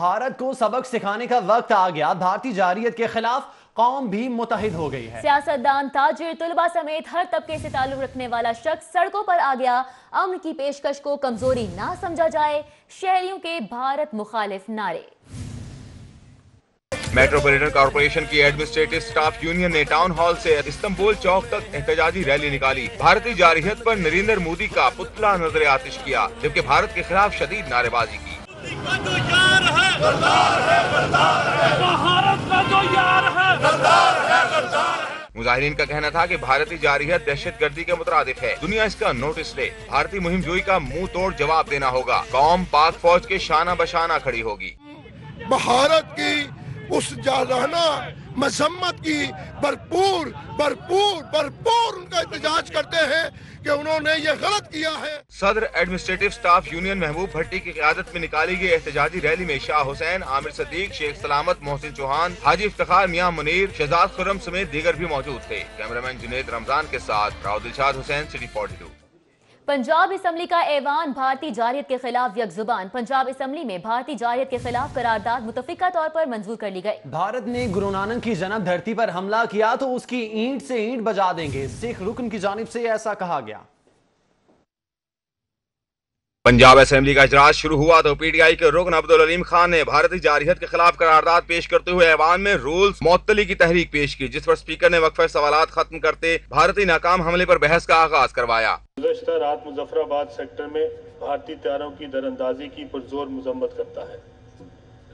بھارت کو سبق سکھانے کا وقت آ گیا، بھارتی جارحیت کے خلاف قوم بھی متحد ہو گئی ہے۔ سیاستدان، تاجر، طلباء سمیت ہر طبقے سے تعلق رکھنے والا شخص سڑکوں پر آ گیا۔ امن کی پیشکش کو کمزوری نہ سمجھا جائے، شہریوں کے بھارت مخالف نعرے۔ میٹروپولیٹن کارپوریشن کی ایڈمنسٹریٹو سٹاف یونین نے ٹاؤن ہال سے استنبول چوک تک احتجاجی ریلی نکالی۔ بھارتی جارحیت پر نریندر مودی کا پتلا نظر آتش کیا، جبکہ بھارت کے خلاف شدید نعرے بازی کی۔ مظاہرین کا کہنا تھا کہ بھارتی جارحیت دہشت گردی کے مترادف ہے، دنیا اس کا نوٹس لے۔ بھارتی مہم جوئی کا منہ توڑ جواب دینا ہوگا، قوم پاک فوج کے شانہ بشانہ کھڑی ہوگی۔ بھارت کی اس جارحانہ مذمت کی بھرپور ان کا احتجاج کرتے ہیں کہ انہوں نے یہ غلط کیا ہے۔ صدر ایڈمنسٹریٹو سٹاف یونین محبوب بھٹی کی قیادت میں نکالی گئی احتجاجی ریلی میں شاہ حسین، عامر صدیق، شیخ سلامت، محسن چوہان، حاجی افتخار میاں منیر، شہزاد خرم سمیت دیگر بھی موجود تھے۔ کیمرامین جنید رمضان کے ساتھ راؤ دلشاد حسین، سٹی 42۔ پنجاب اسمبلی کا ایوان بھارتی جارحیت کے خلاف یک زبان۔ پنجاب اسمبلی میں بھارتی جارحیت کے خلاف قرارداد متفقہ طور پر منظور کر لی گئی۔ بھارت نے گرو نانک کی جنم دھرتی پر حملہ کیا تو اس کی اینٹ سے اینٹ بجا دیں گے، سکھ رکن کی جانب سے ایسا کہا گیا۔ پنجاب اسمبلی کا اجلاس شروع ہوا تو پی ٹی آئی کے رکن عبدالعلیم خان نے بھارتی جارحیت کے خلاف قرارداد پیش کرتے ہوئے ایوان میں رولز معطلی کی تحریک پیش کی، جس پر اسپیکر نے وقفہ سوالات ختم کرتے بھارتی ناکام حملے پر بحث کا آغاز کروایا۔ گزشتہ رات مظفر آباد سیکٹر میں بھارتی طیاروں کی دراندازی کی پرزور مذمت کرتا ہے۔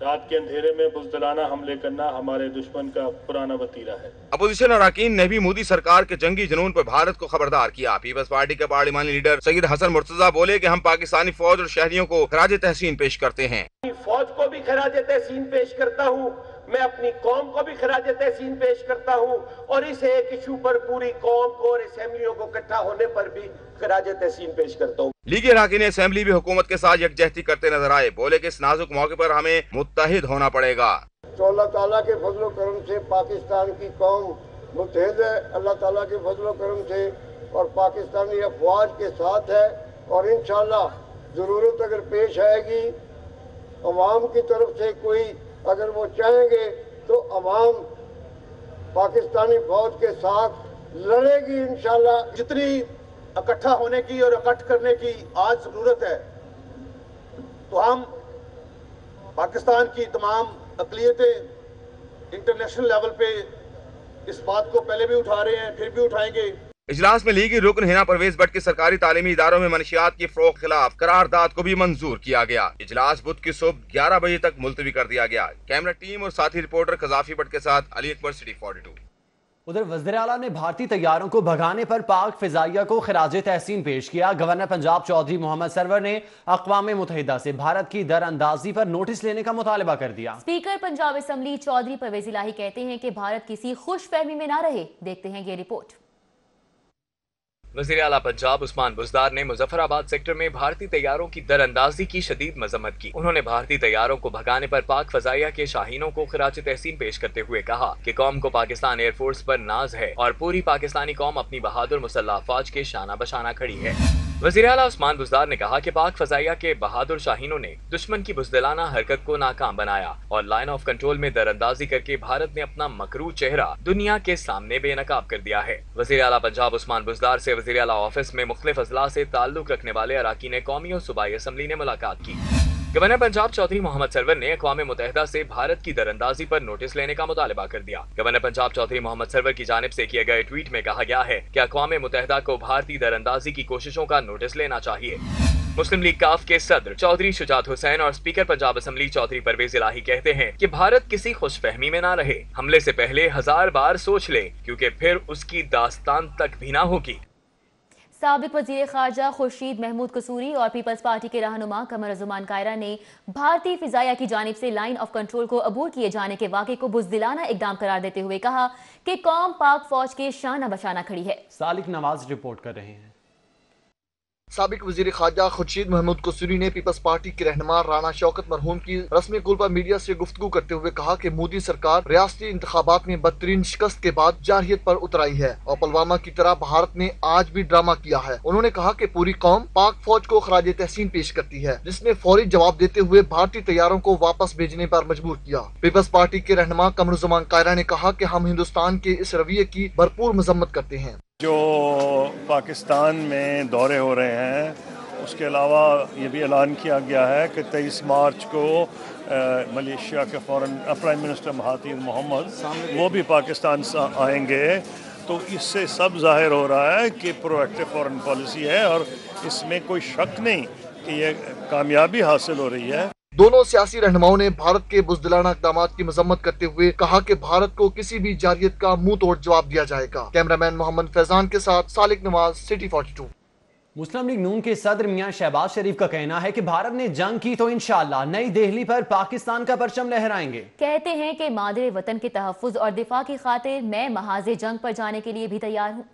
رات کے اندھیرے میں بزدلانہ حملے کرنا ہمارے دشمن کا پرانا وتیرہ ہے۔ اپوزیشن اراکین نے بھی مودی سرکار کے جنگی جنون پر بھارت کو خبردار کیا۔ پیپلز پارٹی کے پارلیمانی لیڈر سید حسن مرتضیٰ بولے کہ ہم پاکستانی فوج اور شہریوں کو خراج تحسین پیش کرتے ہیں۔ فوج کو بھی خراج تحسین پیش کرتا ہوں، میں اپنی قوم کو بھی خراج تحسین پیش کرتا ہوں، اور اس ایک ایشو پر پوری قوم کو اور اسمبلیوں کو اکٹھا ہونے پر بھی خراج تحسین پیش کرتا ہوں۔ لیگی اراکین اسمبلی بھی حکومت کے ساتھ یکجہتی کرتے نظر آئے، بولے کہ اس نازک موقع پر ہمیں متحد ہونا پڑے گا۔ تو اللہ تعالیٰ کے فضل و کرم سے پاکستان کی قوم متحد ہے، اللہ تعالیٰ کے فضل و کرم سے، اور پاکستانی افواج کے ساتھ ہے، اور انشاءاللہ ضرورت اگر پیش آئے گی عوام کی طرف سے کوئی اگر وہ چاہیں گے تو عوام پاکستانی فوج کے ساتھ لڑے گی انشاءاللہ۔ جتنی اکٹھا ہونے کی اور اکٹھ کرنے کی آج ضرورت ہے، تو ہم پاکستان کی تمام اقلیتیں انٹرنیشنل لیول پہ اس بات کو پہلے بھی اٹھا رہے ہیں، پھر بھی اٹھائیں گے۔ اجلاس میں لیگی رکن ہنا پرویز بٹ کی سرکاری تعلیمی اداروں میں منشیات کی فروخت خلاف قرارداد کو بھی منظور کیا گیا۔ اجلاس بدھ کی صبح 11 بجے تک ملتوی کر دیا گیا۔ کیمرہ ٹیم اور ساتھی رپورٹر قذافی بٹ کے ساتھ علی اکبر، سٹی 42۔ ادھر وزیر اعلیٰ نے بھارتی طیاروں کو بھگانے پر پاک فضائیہ کو خراج تحسین پیش کیا۔ گورنر پنجاب چودھری محمد سرور نے اقوام متحدہ سے بھارت کی در اندازی پر نوٹس لینے کا مطالبہ کر دیا۔ اسپیکر پنجاب اسمبلی چودھری پرویز الہی کہتے ہیں کہ بھارت کسی خوش فہمی میں نہ رہے۔ دیکھتے ہیں یہ رپورٹ۔ وزیر اعلیٰ پنجاب عثمان بزدار نے مظفر آباد سیکٹر میں بھارتی طیاروں کی در اندازی کی شدید مذمت کی۔ انہوں نے بھارتی طیاروں کو بھگانے پر پاک فضائیہ کے شاہینوں کو خراج تحسین پیش کرتے ہوئے کہا کہ قوم کو پاکستان ایئر فورس پر ناز ہے اور پوری پاکستانی قوم اپنی بہادر مسلح افواج کے شانہ بشانہ کھڑی ہے۔ وزیر اعلیٰ عثمان بزدار نے کہا کہ پاک فضائیہ کے بہادر شاہینوں نے دشمن کی بزدلانہ حرکت کو ناکام بنایا اور لائن آف کنٹرول میں در اندازی کر کے بھارت نے اپنا مکروہ چہرہ دنیا کے سامنے بے نقاب کر دیا ہے۔ وزیر اعلیٰ پنجاب عثمان بزدار سے وزیر اعلیٰ آفس میں مختلف اضلاع سے تعلق رکھنے والے اراکین قومی اور صوبائی اسمبلی نے ملاقات کی۔ گورنر پنجاب چودھری محمد سرور نے اقوام متحدہ سے بھارت کی در اندازی پر نوٹس لینے کا مطالبہ کر دیا۔ گورنر پنجاب چودھری محمد سرور کی جانب سے کیے گئے ٹویٹ میں کہا گیا ہے کہ اقوام متحدہ کو بھارتی در اندازی کی کوششوں کا نوٹس لینا چاہیے۔ مسلم لیگ کاف کے صدر چودھری شجاعت حسین اور اسپیکر پنجاب اسمبلی چودھری پرویز الہی کہتے ہیں کہ بھارت کسی خوش فہمی میں نہ رہے، حملے سے پہلے 1000 بار سوچ لے، کیونکہ پھر اس کی داستان تک بھی نہ ہوگی۔ سابق وزیر خارجہ خورشید محمود قصوری اور پیپلز پارٹی کے رہنما قمر الزمان کائرہ نے بھارتی فضائیہ کی جانب سے لائن آف کنٹرول کو عبور کیے جانے کے واقعے کو بزدلانہ اقدام قرار دیتے ہوئے کہا کہ قوم پاک فوج کے شانہ بشانہ کھڑی ہے۔ سالک نواز رپورٹ کر رہے ہیں۔ साबिक वजीर खारजा खुर्शीद महमूद कसूरी ने पीपल्स पार्टी के रहनुमा राना शौकत मरहूम की रस्मी कॉल पर मीडिया से गुफ्तगू करते हुए कहा कि मोदी सरकार रियासती इंतखाबात में बदतरीन शिकस्त के बाद जारहियत पर उतर आई है और पुलवामा की तरह भारत ने आज भी ड्रामा किया है। उन्होंने कहा कि पूरी कौम पाक फौज को खराज तहसीन पेश करती है, जिसने फौरी जवाब देते हुए भारतीय तैयारों को वापस भेजने पर मजबूर किया। पीपल्स पार्टी के रहनुमा कमरुज़्ज़मान कायरा ने कहा कि हम हिंदुस्तान के इस रवैये की भरपूर मजम्मत करते हैं। जो पाकिस्तान में दौरे हो रहे हैं, उसके अलावा ये भी ऐलान किया गया है कि 23 मार्च को मलेशिया के प्राइम मिनिस्टर महातीर मोहम्मद वो भी पाकिस्तान से आएंगे। तो इससे सब जाहिर हो रहा है कि प्रोएक्टिव फॉरेन पॉलिसी है और इसमें कोई शक नहीं कि ये कामयाबी हासिल हो रही है। दोनों सियासी रहनुमाओं ने भारत के बुज़दिलाना इक़दामात की मजम्मत करते हुए कहा कि भारत को किसी भी जारहियत का मुंह तोड़ जवाब दिया जाएगा। कैमरामैन मोहम्मद फैजान के साथ सालिक नवाज, सिटी 42। मुस्लिम लीग नून के सदर मियां शहबाज शरीफ का कहना है कि भारत ने जंग की तो इंशाअल्लाह नई दिल्ली पर पाकिस्तान का परचम लहराएंगे। कहते हैं कि मादरे वतन के तहफ़्फ़ुज़ और दिफा की खातिर मैं महाज़े जंग पर जाने के लिए भी तैयार हूँ।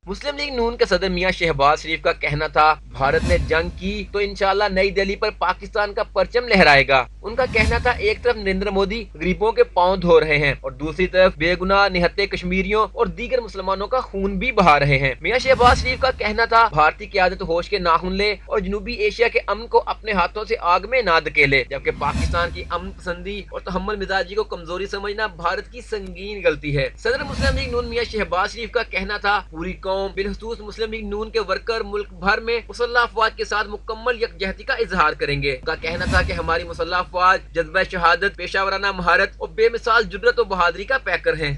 मुस्लिम लीग नून के सदर मियां शहबाज शरीफ का कहना था, भारत ने जंग की तो इंशाअल्लाह नई दिल्ली पर पाकिस्तान का परचम लहराएगा। उनका कहना था, एक तरफ नरेंद्र मोदी गरीबों के पांव धो रहे हैं और दूसरी तरफ बेगुनाह निहत्ते कश्मीरियों और दीगर मुसलमानों का खून भी बहा रहे हैं। मियां शहबाज शरीफ का कहना था, भारतीय क़यादत होश के नाखून ले और जनूबी एशिया के अमन को अपने हाथों से आग में ना धकेले, जबकि पाकिस्तान की अमन पसंदी और तहम्मुल मिजाजी को कमजोरी समझना भारत की संगीन गलती है। सदर मुस्लिम लीग नून मियां शहबाज शरीफ का कहना था, पूरी कौम बिलखसूस मुस्लिम लीग नून के वर्कर मुल्क भर में मुसल्लह अफवाज के साथ मुकम्मल यकजहती का इजहार करेंगे। उनका कहना था कि हमारी मुसल्लह अफवाज जज्बा शहादत, पेशावराना महारत और बेमिसाल जुर्रत और बहादुरी का पैकर हैं।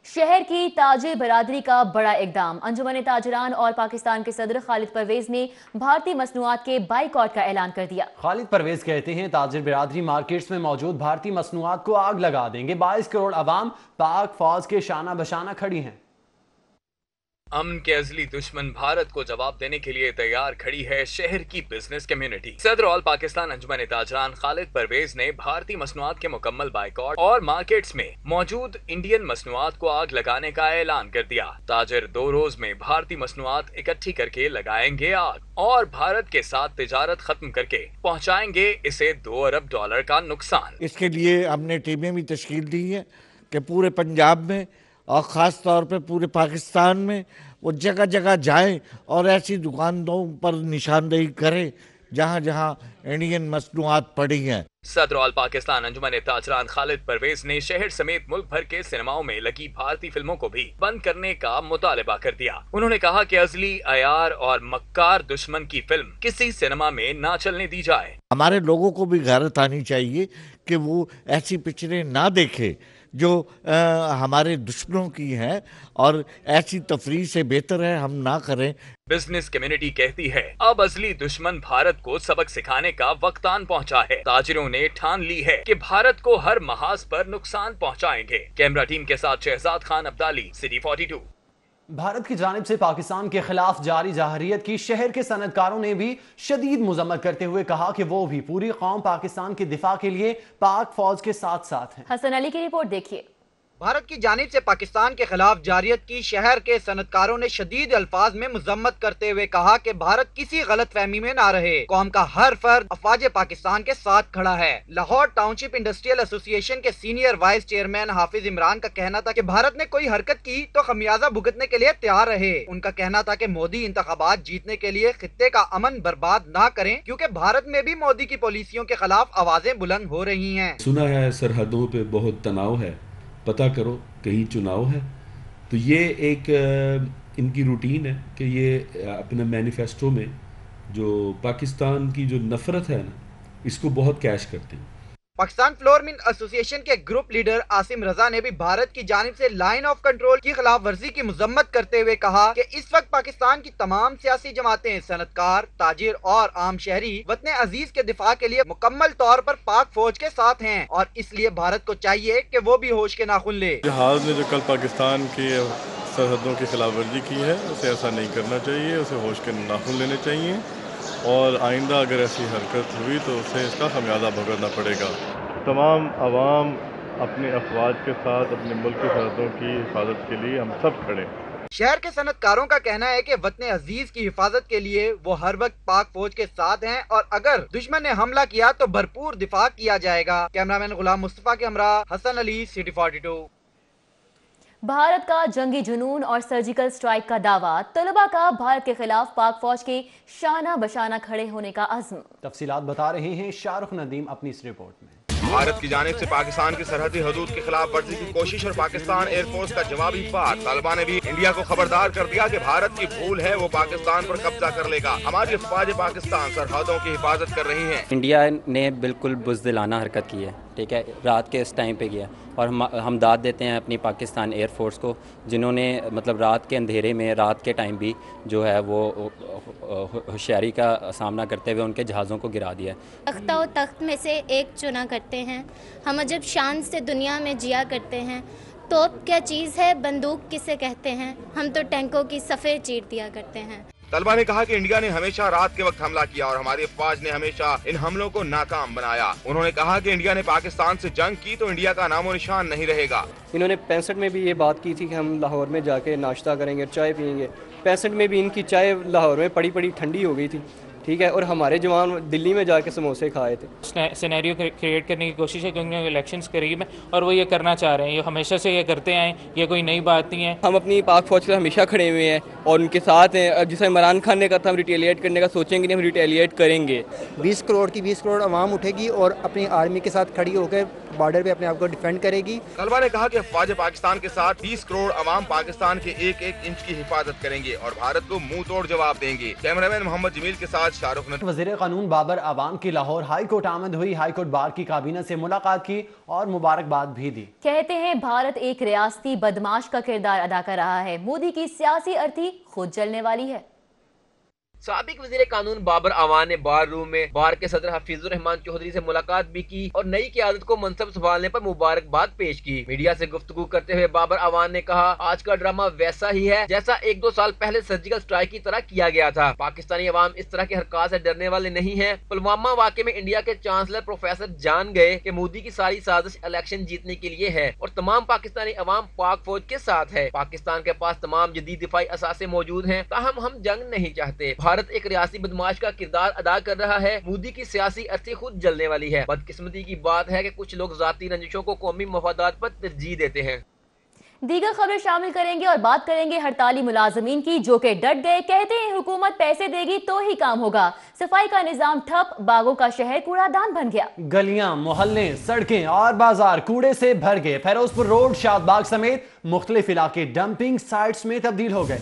शहर की ताजिर बरादरी का बड़ा इकदाम। अंजुमन ताजिरान और पाकिस्तान के सदर खालिद परवेज ने भारतीय मसनूआत के बाइकॉट का ऐलान कर दिया। खालिद परवेज कहते हैं, ताजिर बिरादरी मार्केट्स में मौजूद भारतीय मसनूआत को आग लगा देंगे। 22 करोड़ अवाम पाक फौज के शाना बशाना खड़ी हैं। अमन के अजली दुश्मन भारत को जवाब देने के लिए तैयार खड़ी है शहर की बिजनेस कम्युनिटी। सदर ऑल पाकिस्तान अंजुमन ताजरान खालिद परवेज ने भारतीय मसनूआत के मुकम्मल बाइकॉट और मार्केट्स में मौजूद इंडियन मसनूआत को आग लगाने का ऐलान कर दिया। ताजिर 2 रोज में भारतीय मसनूआत इकट्ठी करके लगाएंगे आग और भारत के साथ तिजारत खत्म करके पहुँचाएंगे इसे $2 अरब का नुकसान। इसके लिए हमने टीमें भी तश्कील दी है कि पूरे पंजाब में और ख़ास तौर पे पूरे पाकिस्तान में वो जगह जगह जाएं और ऐसी दुकानों पर निशानदेही करें जहाँ जहाँ इंडियन मसनूआत पड़ी हैं। सदर ऑल पाकिस्तान अंजुमन ताजरान खालिद परवेज ने शहर समेत मुल्क भर के सिनेमाओं में लगी भारतीय फिल्मों को भी बंद करने का मुतालबा कर दिया। उन्होंने कहा कि असली अयार और मक्कार दुश्मन की फिल्म किसी सिनेमा में ना चलने दी जाए। हमारे लोगों को भी गैरत आनी चाहिए कि वो ऐसी पिक्चरें ना देखे जो हमारे दुश्मनों की हैं और ऐसी तफरीह से बेहतर है हम ना करें। बिजनेस कम्युनिटी कहती है, अब असली दुश्मन भारत को सबक सिखाने का वक्त आन पहुंचा है। ताजिरों ने ठान ली है कि भारत को हर महाज पर नुकसान पहुंचाएंगे। कैमरा टीम के साथ शहजाद खान अब्दाली, सिटी 42। भारत की जानिब से पाकिस्तान के खिलाफ जारी जाहरियत की शहर के सनतकारों ने भी शदीद मुजम्मत करते हुए कहा कि वो भी पूरी कौम पाकिस्तान के दिफा के लिए पाक फौज के साथ साथ है। हसन अली की रिपोर्ट देखिए। भारत की जानिब से पाकिस्तान के खिलाफ जारियत की शहर के सनतकारों ने शदीद अल्फाज में मुजम्मत करते हुए कहा कि भारत किसी गलत फहमी में ना रहे। कौम का हर फर्द अफवाज पाकिस्तान के साथ खड़ा है। लाहौर टाउनशिप इंडस्ट्रियल एसोसिएशन के सीनियर वाइस चेयरमैन हाफिज इमरान का कहना था कि भारत ने कोई हरकत की तो खमियाजा भुगतने के लिए तैयार रहे। उनका कहना था कि मोदी इंतखाबात जीतने के लिए खित्ते का अमन बर्बाद ना करें, क्योंकि भारत में भी मोदी की पॉलिसियों के खिलाफ आवाजें बुलंद हो रही हैं। सुना है सरहदों पे बहुत तनाव है, पता करो कहीं चुनाव है। तो ये एक इनकी रूटीन है कि ये अपने मैनिफेस्टो में जो पाकिस्तान की जो नफरत है ना, इसको बहुत कैश करते हैं। पाकिस्तान फ्लोर मिल एसोसिएशन के ग्रुप लीडर आसिम रजा ने भी भारत की जानिब से लाइन ऑफ कंट्रोल की खिलाफ वर्जी की मुजम्मत करते हुए कहा कि इस वक्त पाकिस्तान की तमाम सियासी जमातें, सनतकार, ताजिर और आम शहरी वतन अजीज के दिफा के लिए मुकम्मल तौर पर पाक फौज के साथ हैं और इसलिए भारत को चाहिए कि वो भी होश के नाखून ले। जहाज ने जो कल पाकिस्तान की सरहदों की खिलाफ वर्जी की है, उसे ऐसा नहीं करना चाहिए, उसे होश के नाखून लेने चाहिए और आइंदा अगर ऐसी हरकत हुई तो उसे इसका खमियाजा भुगतना पड़ेगा। तमाम आवाम अपने अफवाज के साथ अपने मुल्क की सरहदों की हिफाजत के लिए हम सब खड़े हैं। शहर के सनतकारों का कहना है कि वतन अजीज की हिफाजत के लिए वो हर वक्त पाक फौज के साथ हैं और अगर दुश्मन ने हमला किया तो भरपूर दिफा किया जाएगा। कैमरामैन गुलाम मुस्तफा के हमरा हसन अली, सिटी 42। भारत का जंगी जुनून और सर्जिकल स्ट्राइक का दावा, तलबा का भारत के खिलाफ पाक फौज के शाना बशाना खड़े होने का अज़्म। तफसीलात बता रहे हैं शाहरुख नदीम अपनी इस रिपोर्ट में। भारत की जानिब से पाकिस्तान की सरहदी हदूद के खिलाफ वर्जी की कोशिश और पाकिस्तान एयरफोर्स का जवाबी वार। तालिबान ने भी इंडिया को खबरदार कर दिया कि भारत की भूल है, वो पाकिस्तान पर कब्जा कर लेगा। हमारी अफवाज पाकिस्तान सरहदों की हिफाजत कर रही है। इंडिया ने बिल्कुल बुज़दिलाना हरकत की है, ठीक है, रात के इस टाइम पे किया और हम दाद देते हैं अपनी पाकिस्तान एयरफोर्स को, जिन्होंने मतलब रात के अंधेरे में, रात के टाइम भी जो है वो होशियारी का सामना करते हुए उनके जहाज़ों को गिरा दिया। तख्ता और तख्त में से एक चुना करते हैं। हम जब शान से दुनिया में जिया करते हैं। तोप क्या चीज़ है, बंदूक किसे कहते हैं, हम तो टैंकों की सफ़े चीर दिया करते हैं। तलबा ने कहा कि इंडिया ने हमेशा रात के वक्त हमला किया और हमारी अफवाज ने हमेशा इन हमलों को नाकाम बनाया। उन्होंने कहा कि इंडिया ने पाकिस्तान से जंग की तो इंडिया का नामो निशान नहीं रहेगा। इन्होंने 65 में भी ये बात की थी कि हम लाहौर में जाके नाश्ता करेंगे, चाय पियेंगे। 65 में भी इनकी चाय लाहौर में पड़ी पड़ी ठंडी हो गई थी, ठीक है, और हमारे जवान दिल्ली में जाके समोसे खाए थे। सिनेरियो क्रिएट करने की कोशिश है क्योंकि इलेक्शंस करीब हैं और वो ये करना चाह रहे हैं। ये हमेशा से ये करते आए, ये कोई नई बात नहीं है। हम अपनी पाक फौज से हमेशा खड़े हुए हैं और उनके साथ हैं। जिसे इमरान खान ने कहा था हम रिटेलिएट करने का सोचेंगे नहीं, हम रिटेलिएट करेंगे। 20 करोड़ की 20 करोड़ आवाम उठेगी और अपनी आर्मी के साथ खड़ी होकर बॉर्डर पे अपने आप को डिफेंड करेगी। तलबा ने कहा कि अफवाज पाकिस्तान के साथ 20 करोड़ अवाम पाकिस्तान के एक एक इंच की हिफाजत करेंगे और भारत को मुंह तोड़ जवाब देंगे। कैमरामैन मोहम्मद जमील के साथ शाहरुख नदीम। वज़ीर कानून बाबर आवाम की लाहौर हाई कोर्ट आमद हुई। हाई कोर्ट बार की काबीना से मुलाकात की और मुबारकबाद भी दी। कहते हैं भारत एक रियासती बदमाश का किरदार अदा कर रहा है। मोदी की सियासी अर्थी खुद जलने वाली है। साबिक वज़ीर कानून बाबर आवान ने बार रूम में बार के सदर हफीजुर रहमान चौधरी से मुलाकात भी की और नई क़यादत को मनसब संभालने पर मुबारकबाद पेश की। मीडिया से गुफ्तगू करते हुए बाबर आवान ने कहा, आज का ड्रामा वैसा ही है जैसा 1-2 साल पहले सर्जिकल स्ट्राइक की तरह किया गया था। पाकिस्तानी अवाम इस तरह के हरकत से डरने वाले नहीं है। पुलवामा वाक़े में इंडिया के चांसलर प्रोफेसर जान गए कि मोदी की सारी साजिश इलेक्शन जीतने के लिए है और तमाम पाकिस्तानी अवाम पाक फौज के साथ है। पाकिस्तान के पास तमाम जदीद दिफाई असासे मौजूद हैं, ताहम हम जंग नहीं चाहते। भारत एक रियासी बदमाश का किरदार अदा कर रहा है। मोदी की सियासी अर्थी खुद जलने वाली है। बदकिस्मती की बात है कि कुछ लोग जाती रंजिशों को कौमी मफादात पर तरजीह देते हैं। दीगर खबरें शामिल करेंगे और बात करेंगे हड़ताली मुलाजमीन की, जो कि डट गए। कहते हैं हुकूमत पैसे देगी तो ही काम होगा। सफाई का निजाम ठप, बागों का शहर कूड़ादान बन गया। गलियां, मोहल्ले, सड़कें और बाजार कूड़े से भर गए। फिरोजपुर रोड, शादबाग समेत मुख्तलिफ इलाके डंपिंग साइट्स में तब्दील हो गए।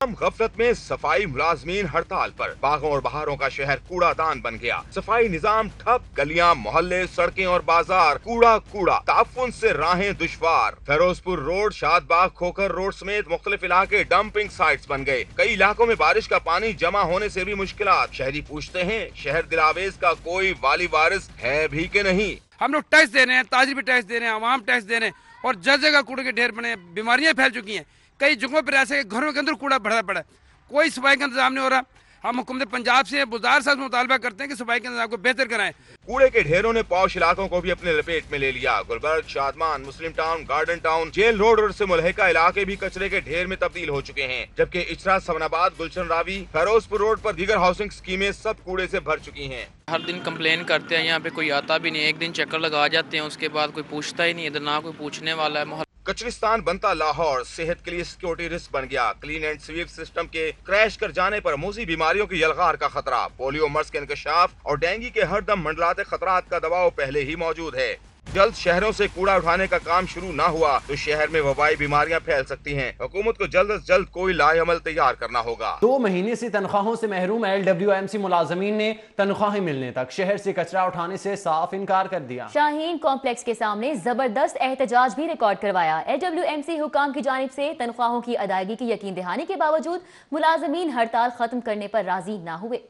गफलत में सफाई मुलाजमीन हड़ताल पर, बागों और बहारों का शहर कूड़ादान बन गया। सफाई निजाम ठप, गलियां, मोहल्ले, सड़कें और बाजार कूड़ा कूड़ा, ताफुन से राहें दुश्वार। फिरोजपुर रोड, शादबाग, खोखर रोड समेत मुख्तलिफ इलाके डंपिंग साइट्स बन गए। कई इलाकों में बारिश का पानी जमा होने से भी मुश्किलात। शहरी पूछते हैं, शहर दिलावेज का कोई वाली वारिस है भी के नहीं। हम लोग टैक्स दे रहे हैं, ताजरी पे टैक्स दे रहे हैं, आवाम टैक्स दे रहे हैं और जगह कूड़े के ढेर बने, बीमारियां फैल चुकी हैं। कई जगहों पर ऐसे घरों के अंदर कूड़ा भरा पड़ा है, कोई सफाई का इंतजाम नहीं हो रहा। हम हुकूमत पंजाब से बुज़दार साहब से मुतालबा करते हैं कि सफाई के इंतजाम को बेहतर कराएं। कूड़े के ढेरों ने पॉश इलाकों को भी अपने लपेट में ले लिया। गुलबर्ग, शादमान, मुस्लिम टाउन, गार्डन टाउन, जेल रोड से मुलहिका इलाके भी कचरे के ढेर में तब्दील हो चुके हैं, जबकि इचरा, समनाबाद, गुलशन रावी, फिरोजपुर रोड पर दीगर हाउसिंग स्कीमें सब कूड़े से भर चुकी हैं। हर दिन कंप्लेन करते हैं, यहाँ पे कोई आता भी नहीं। एक दिन चक्कर लगा जाते हैं, उसके बाद कोई पूछता ही नहीं, इधर ना कोई पूछने वाला है। कचरिस्तान बनता लाहौर सेहत के लिए सिक्योरिटी रिस्क बन गया। क्लीन एंड स्वीप सिस्टम के क्रैश कर जाने पर मूसी बीमारियों की यलगार का खतरा। पोलियो, मर्स के इंकशाफ और डेंगू के हरदम मंडलाते खतरात का दबाव पहले ही मौजूद है। जल्द शहरों से कूड़ा उठाने का काम शुरू ना हुआ तो शहर में वबाई बीमारियां फैल सकती हैं। हुकूमत को जल्द से जल्द कोई लाएअमल तैयार करना होगा। 2 महीने से तनख्वाहों से महरूम LWMC मुलाजमीन ने तनख्वाहें मिलने तक शहर से कचरा उठाने से साफ इनकार कर दिया। शाहीन कॉम्प्लेक्स के सामने जबरदस्त एहतजाज भी रिकॉर्ड करवाया। LWMC हुकाम की जानिब से तनख्वाहों की अदायगी की यकीन दहानी के बावजूद मुलाजमीन हड़ताल खत्म करने पर राजी न हुए।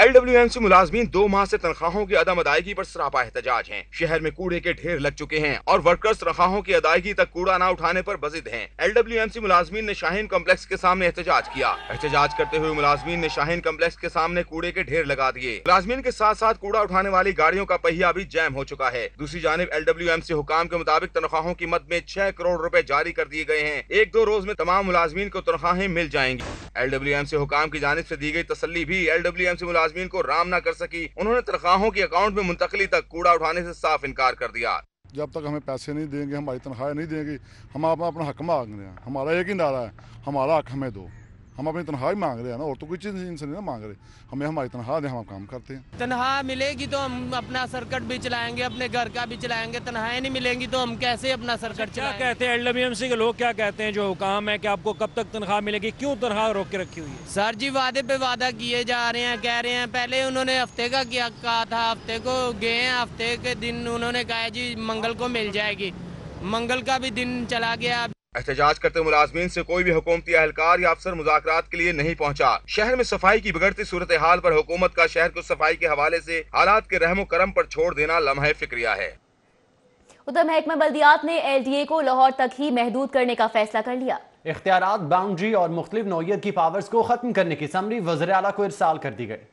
LWMC मुलाजमीन 2 माह से तनख्वाहों की अदम अदायगी पर सरापा एहतजाज हैं। शहर में कूड़े के ढेर लग चुके हैं और वर्कर्स तनख्वाहों की अदायगी तक कूड़ा न उठाने पर बजिद हैं। LWMC मुलाजमीन ने शाहीन कॉम्प्लेक्स के सामने एहतजाज किया। एहतजाज करते हुए मुलाजमीन ने शाहीन कॉम्प्लेक्स के सामने कूड़े के ढेर लगा दिए। मुलाजमीन के साथ साथ कूड़ा उठाने वाली गाड़ियों का पहिया भी जैम हो चुका है। दूसरी जानिब LWMC हुकाम के मुताबिक तनख्वाहों की मद में 6 करोड़ रुपए जारी कर दिए गए हैं। 1-2 रोज में तमाम मुलाजमीन को तनख्वाहें मिल जाएंगी। LWMC हुकाम की जानिब से दी गई तसल्ली भी LWMC मुलाजमीन को राम ना कर सकी। उन्होंने तनख्वाहों की अकाउंट में मुंतकली तक कूड़ा उठाने से साफ इनकार कर दिया। जब तक हमें पैसे नहीं देंगे, हमारी तनख्वाहें नहीं देंगे, हम अपना हक मांग रहे हैं। हमारा एक ही नारा है, हमारा हक हमें दो। हम अपनी तनख्वाह मांग रहे हैं ना, और तो कोई चीज़ इनसे नहीं ना मांग रहे। हमें हमारी तनख्वाह दें, हम काम करते हैं। तनख्वाह मिलेगी तो हम अपना सर्किट भी चलाएंगे, अपने घर का भी चलाएंगे। तनख्वाहें नहीं मिलेंगी तो हम कैसे अपना सर्किट चलाएंगे? क्या कहते हैं LWMC के लोग, क्या कहते हैं जो हुकाम है कि आपको कब तक तनख्वाह मिलेगी, क्यों तनख्वाह रोक के रखी हुई है? सर जी वादे पे वादा किए जा रहे हैं, कह रहे हैं। पहले उन्होंने हफ्ते का कहा था, हफ्ते को गए हैं, हफ्ते के दिन उन्होंने कहा जी मंगल को मिल जाएगी। मंगल का भी दिन चला गया। एहतजाज करते मुलाजमीन से कोई भी हुकूमती एहलकार या अफसर मुज़ाकरात के लिए नहीं पहुंचा। शहर में सफाई की बिगड़ती सूरत हाल पर हुकूमत का शहर को सफाई के हवाले से हालात के रहमो करम पर छोड़ देना लम्हे फिक्रिया है। उधर महकमा बल्दियात ने LDA को लाहौर तक ही महदूद करने का फैसला कर लिया। इख्तियारात, बाउंड्री और मुख्तलिफ नौइयत की पावर्स को खत्म करने की समरी वज़ीर आला को इरसाल कर दी गई।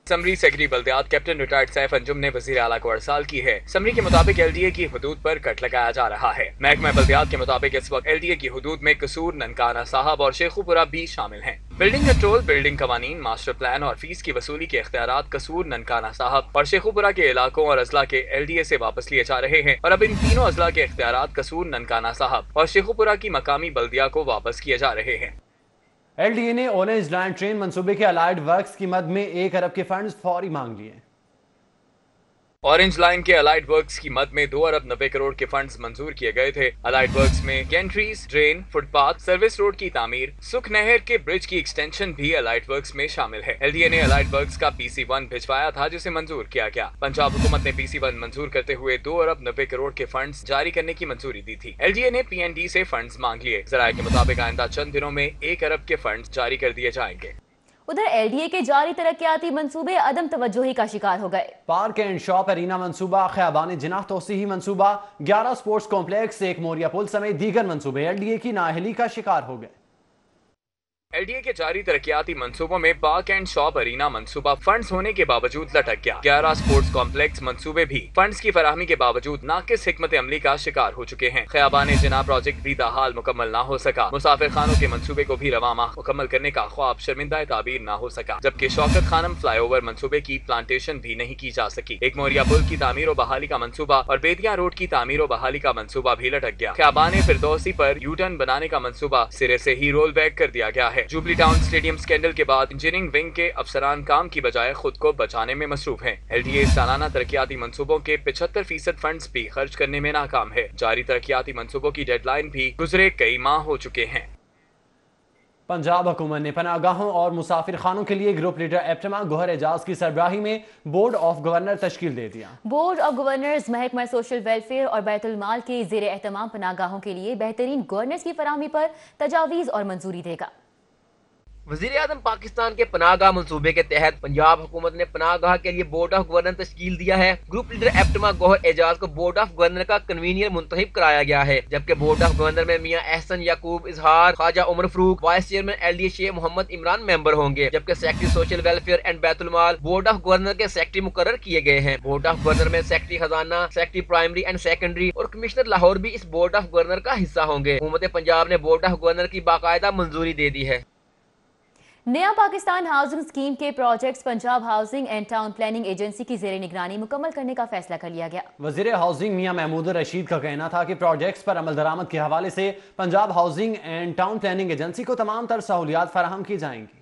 समरी सेक्रेटरी बल्दियात कैप्टन रिटायर्ड सैफ अंजुम ने वज़ीर आला को अरसाल की है। समरी के मुताबिक LDA की हुदूद पर कट लगाया जा रहा है। महकमा बल्दियात के मुताबिक इस वक्त LDA की हुदूद में कसूर, ननकाना साहब और शेखुपुरा भी शामिल हैं। बिल्डिंग कंट्रोल, बिल्डिंग कवानीन, मास्टर प्लान और फीस की वसूली के इख्तियारात कसूर, ननकाना साहब और शेखुपुरा के इलाकों और अजला के LDA से वापस लिए जा रहे हैं और अब इन तीनों अजला के इख्तियारात कसूर, ननकाना साहब और शेखुपुरा की मकामी बल्दिया को वापस किए जा रहे हैं। LDA ने ऑरेंज लाइन ट्रेन मंसूबे के अलाइड वर्क्स की मद में 1 अरब के फंड्स फौरी मांग लिए। ऑरेंज लाइन के अलाइड वर्क्स की मद में 2 अरब 90 करोड़ के फंड्स मंजूर किए गए थे। अलाइड वर्क्स में गेंट्रीज, ड्रेन, फुटपाथ, सर्विस रोड की तामीर, सुख नहर के ब्रिज की एक्सटेंशन भी अलाइड वर्क्स में शामिल है। LDA ने अलाइड वर्क्स का PC1 भिजवाया था जिसे मंजूर किया गया। पंजाब हुकूमत ने PC1 मंजूर करते हुए 2 अरब 90 करोड़ के फंड्स जारी करने की मंजूरी दी थी। LDA ने PND से फंड्स मांग लिए। ज़राए के मुताबिक आइंदा चंद दिनों में 1 अरब के फंड्स जारी कर दिए जाएंगे। उधर LDA के जारी तरक्याती मंसूबे अदम तवज्जोही का शिकार हो गए। पार्क एंड शॉप एरिना मंसूबा, खयाबान जिनाह तोसीही मंसूबा, 11 स्पोर्ट्स कॉम्प्लेक्स, 1 मोरिया पुल समेत दीगर मंसूबे LDA की नाअहली का शिकार हो गए। LDA के जारी तरक्याती मंसूबों में पार्क एंड शॉप अरीना मंसूबा फंड्स होने के बावजूद लटक गया। 11 स्पोर्ट्स कॉम्प्लेक्स मंसूबे भी फंड्स की फराहमी के बावजूद नाकिस हिकमत अमली का शिकार हो चुके हैं। खयाबान जिना प्रोजेक्ट भी दाहाल मुकम्मल ना हो सका। मुसाफिर खानों के मंसूबे को भी रवा माह मुकम्मल करने का ख्वाब शर्मिंदा ताबीर ना हो सका, जबकि शौकत खानम फ्लाईओवर मंसूबे की प्लांटेशन भी नहीं की जा सकी। 1 मोरिया पुल की तामीर व बहाली का मंसूबा और बेदिया रोड की तामीर व बहाली का मंसूबा भी लटक गया। खयाबान फिरदौसी पर यू टर्न बनाने का मंसूबा सिरे से ही रोल बैक कर दिया गया है। जुबली टाउन स्टेडियम स्कैंडल के बाद इंजीनियरिंग विंग के अफसरान काम की बजाय खुद को बचाने में मसरूफ हैं। LDA सालाना तरक्याती मंसूबों के 75% फंड्स भी खर्च करने में नाकाम है। जारी तरक्याती मंसूबों की डेडलाइन भी गुजरे कई माह हो चुके हैं। पंजाब हुकूमत ने पनागाहों और मुसाफिर खानों के लिए ग्रुप लीडर एप्टमा गोहर एजाज की सरबराही में बोर्ड ऑफ गवर्नर तश्कील दे दिया। बोर्ड ऑफ गवर्नर्स महकमा सोशल वेलफेयर और बैतुल माल के ज़ेर एहतमाम पनागाहों के लिए बेहतरीन गवर्नेंस की फराहमी पर तजावीज़ और मंजूरी देगा। वज़ीर आज़म पाकिस्तान के पनाहगाह मंसूबे के तहत पंजाब हुकूमत ने पनाहगाह के लिए बोर्ड ऑफ गवर्नर तश्कील दिया है। ग्रुप लीडर एप्टमा गोहर एजाज को बोर्ड ऑफ गवर्नर का कन्वीनियर मुंतखब कराया गया है, जबकि बोर्ड ऑफ गवर्नर में मियां Ahsan Yaqoob Izhar, Khawaja Umar Farooq, vice chairman LDA Sheikh Mohammad Imran member होंगे, जबकि secretary social welfare and Baitul Maal board of governor के सेक्रेटरी मुकर्रर किए गए हैं। बोर्ड ऑफ गवर्नर में सेक्रेटरी खजाना, सेक्रेटरी प्राइमरी एंड सेकेंडरी और कमिश्नर लाहौर भी इस बोर्ड ऑफ गवर्नर का हिस्सा होंगे। हुकूमत पंजाब ने बोर्ड ऑफ गवर्नर की बाकायदा मंजूरी दे दी है। नया पाकिस्तान हाउसिंग स्कीम के projects Punjab housing and town planning agency की ज़ेर निगरानी मुकम्मल करने का फैसला कर लिया गया। वज़ीर हाउसिंग मियां महमूद रशीद का कहना था कि प्रोजेक्ट्स पर अमल दरामद के हवाले से Punjab housing and town planning agency को तमाम तर सहूलियात फराहम की जाएंगी।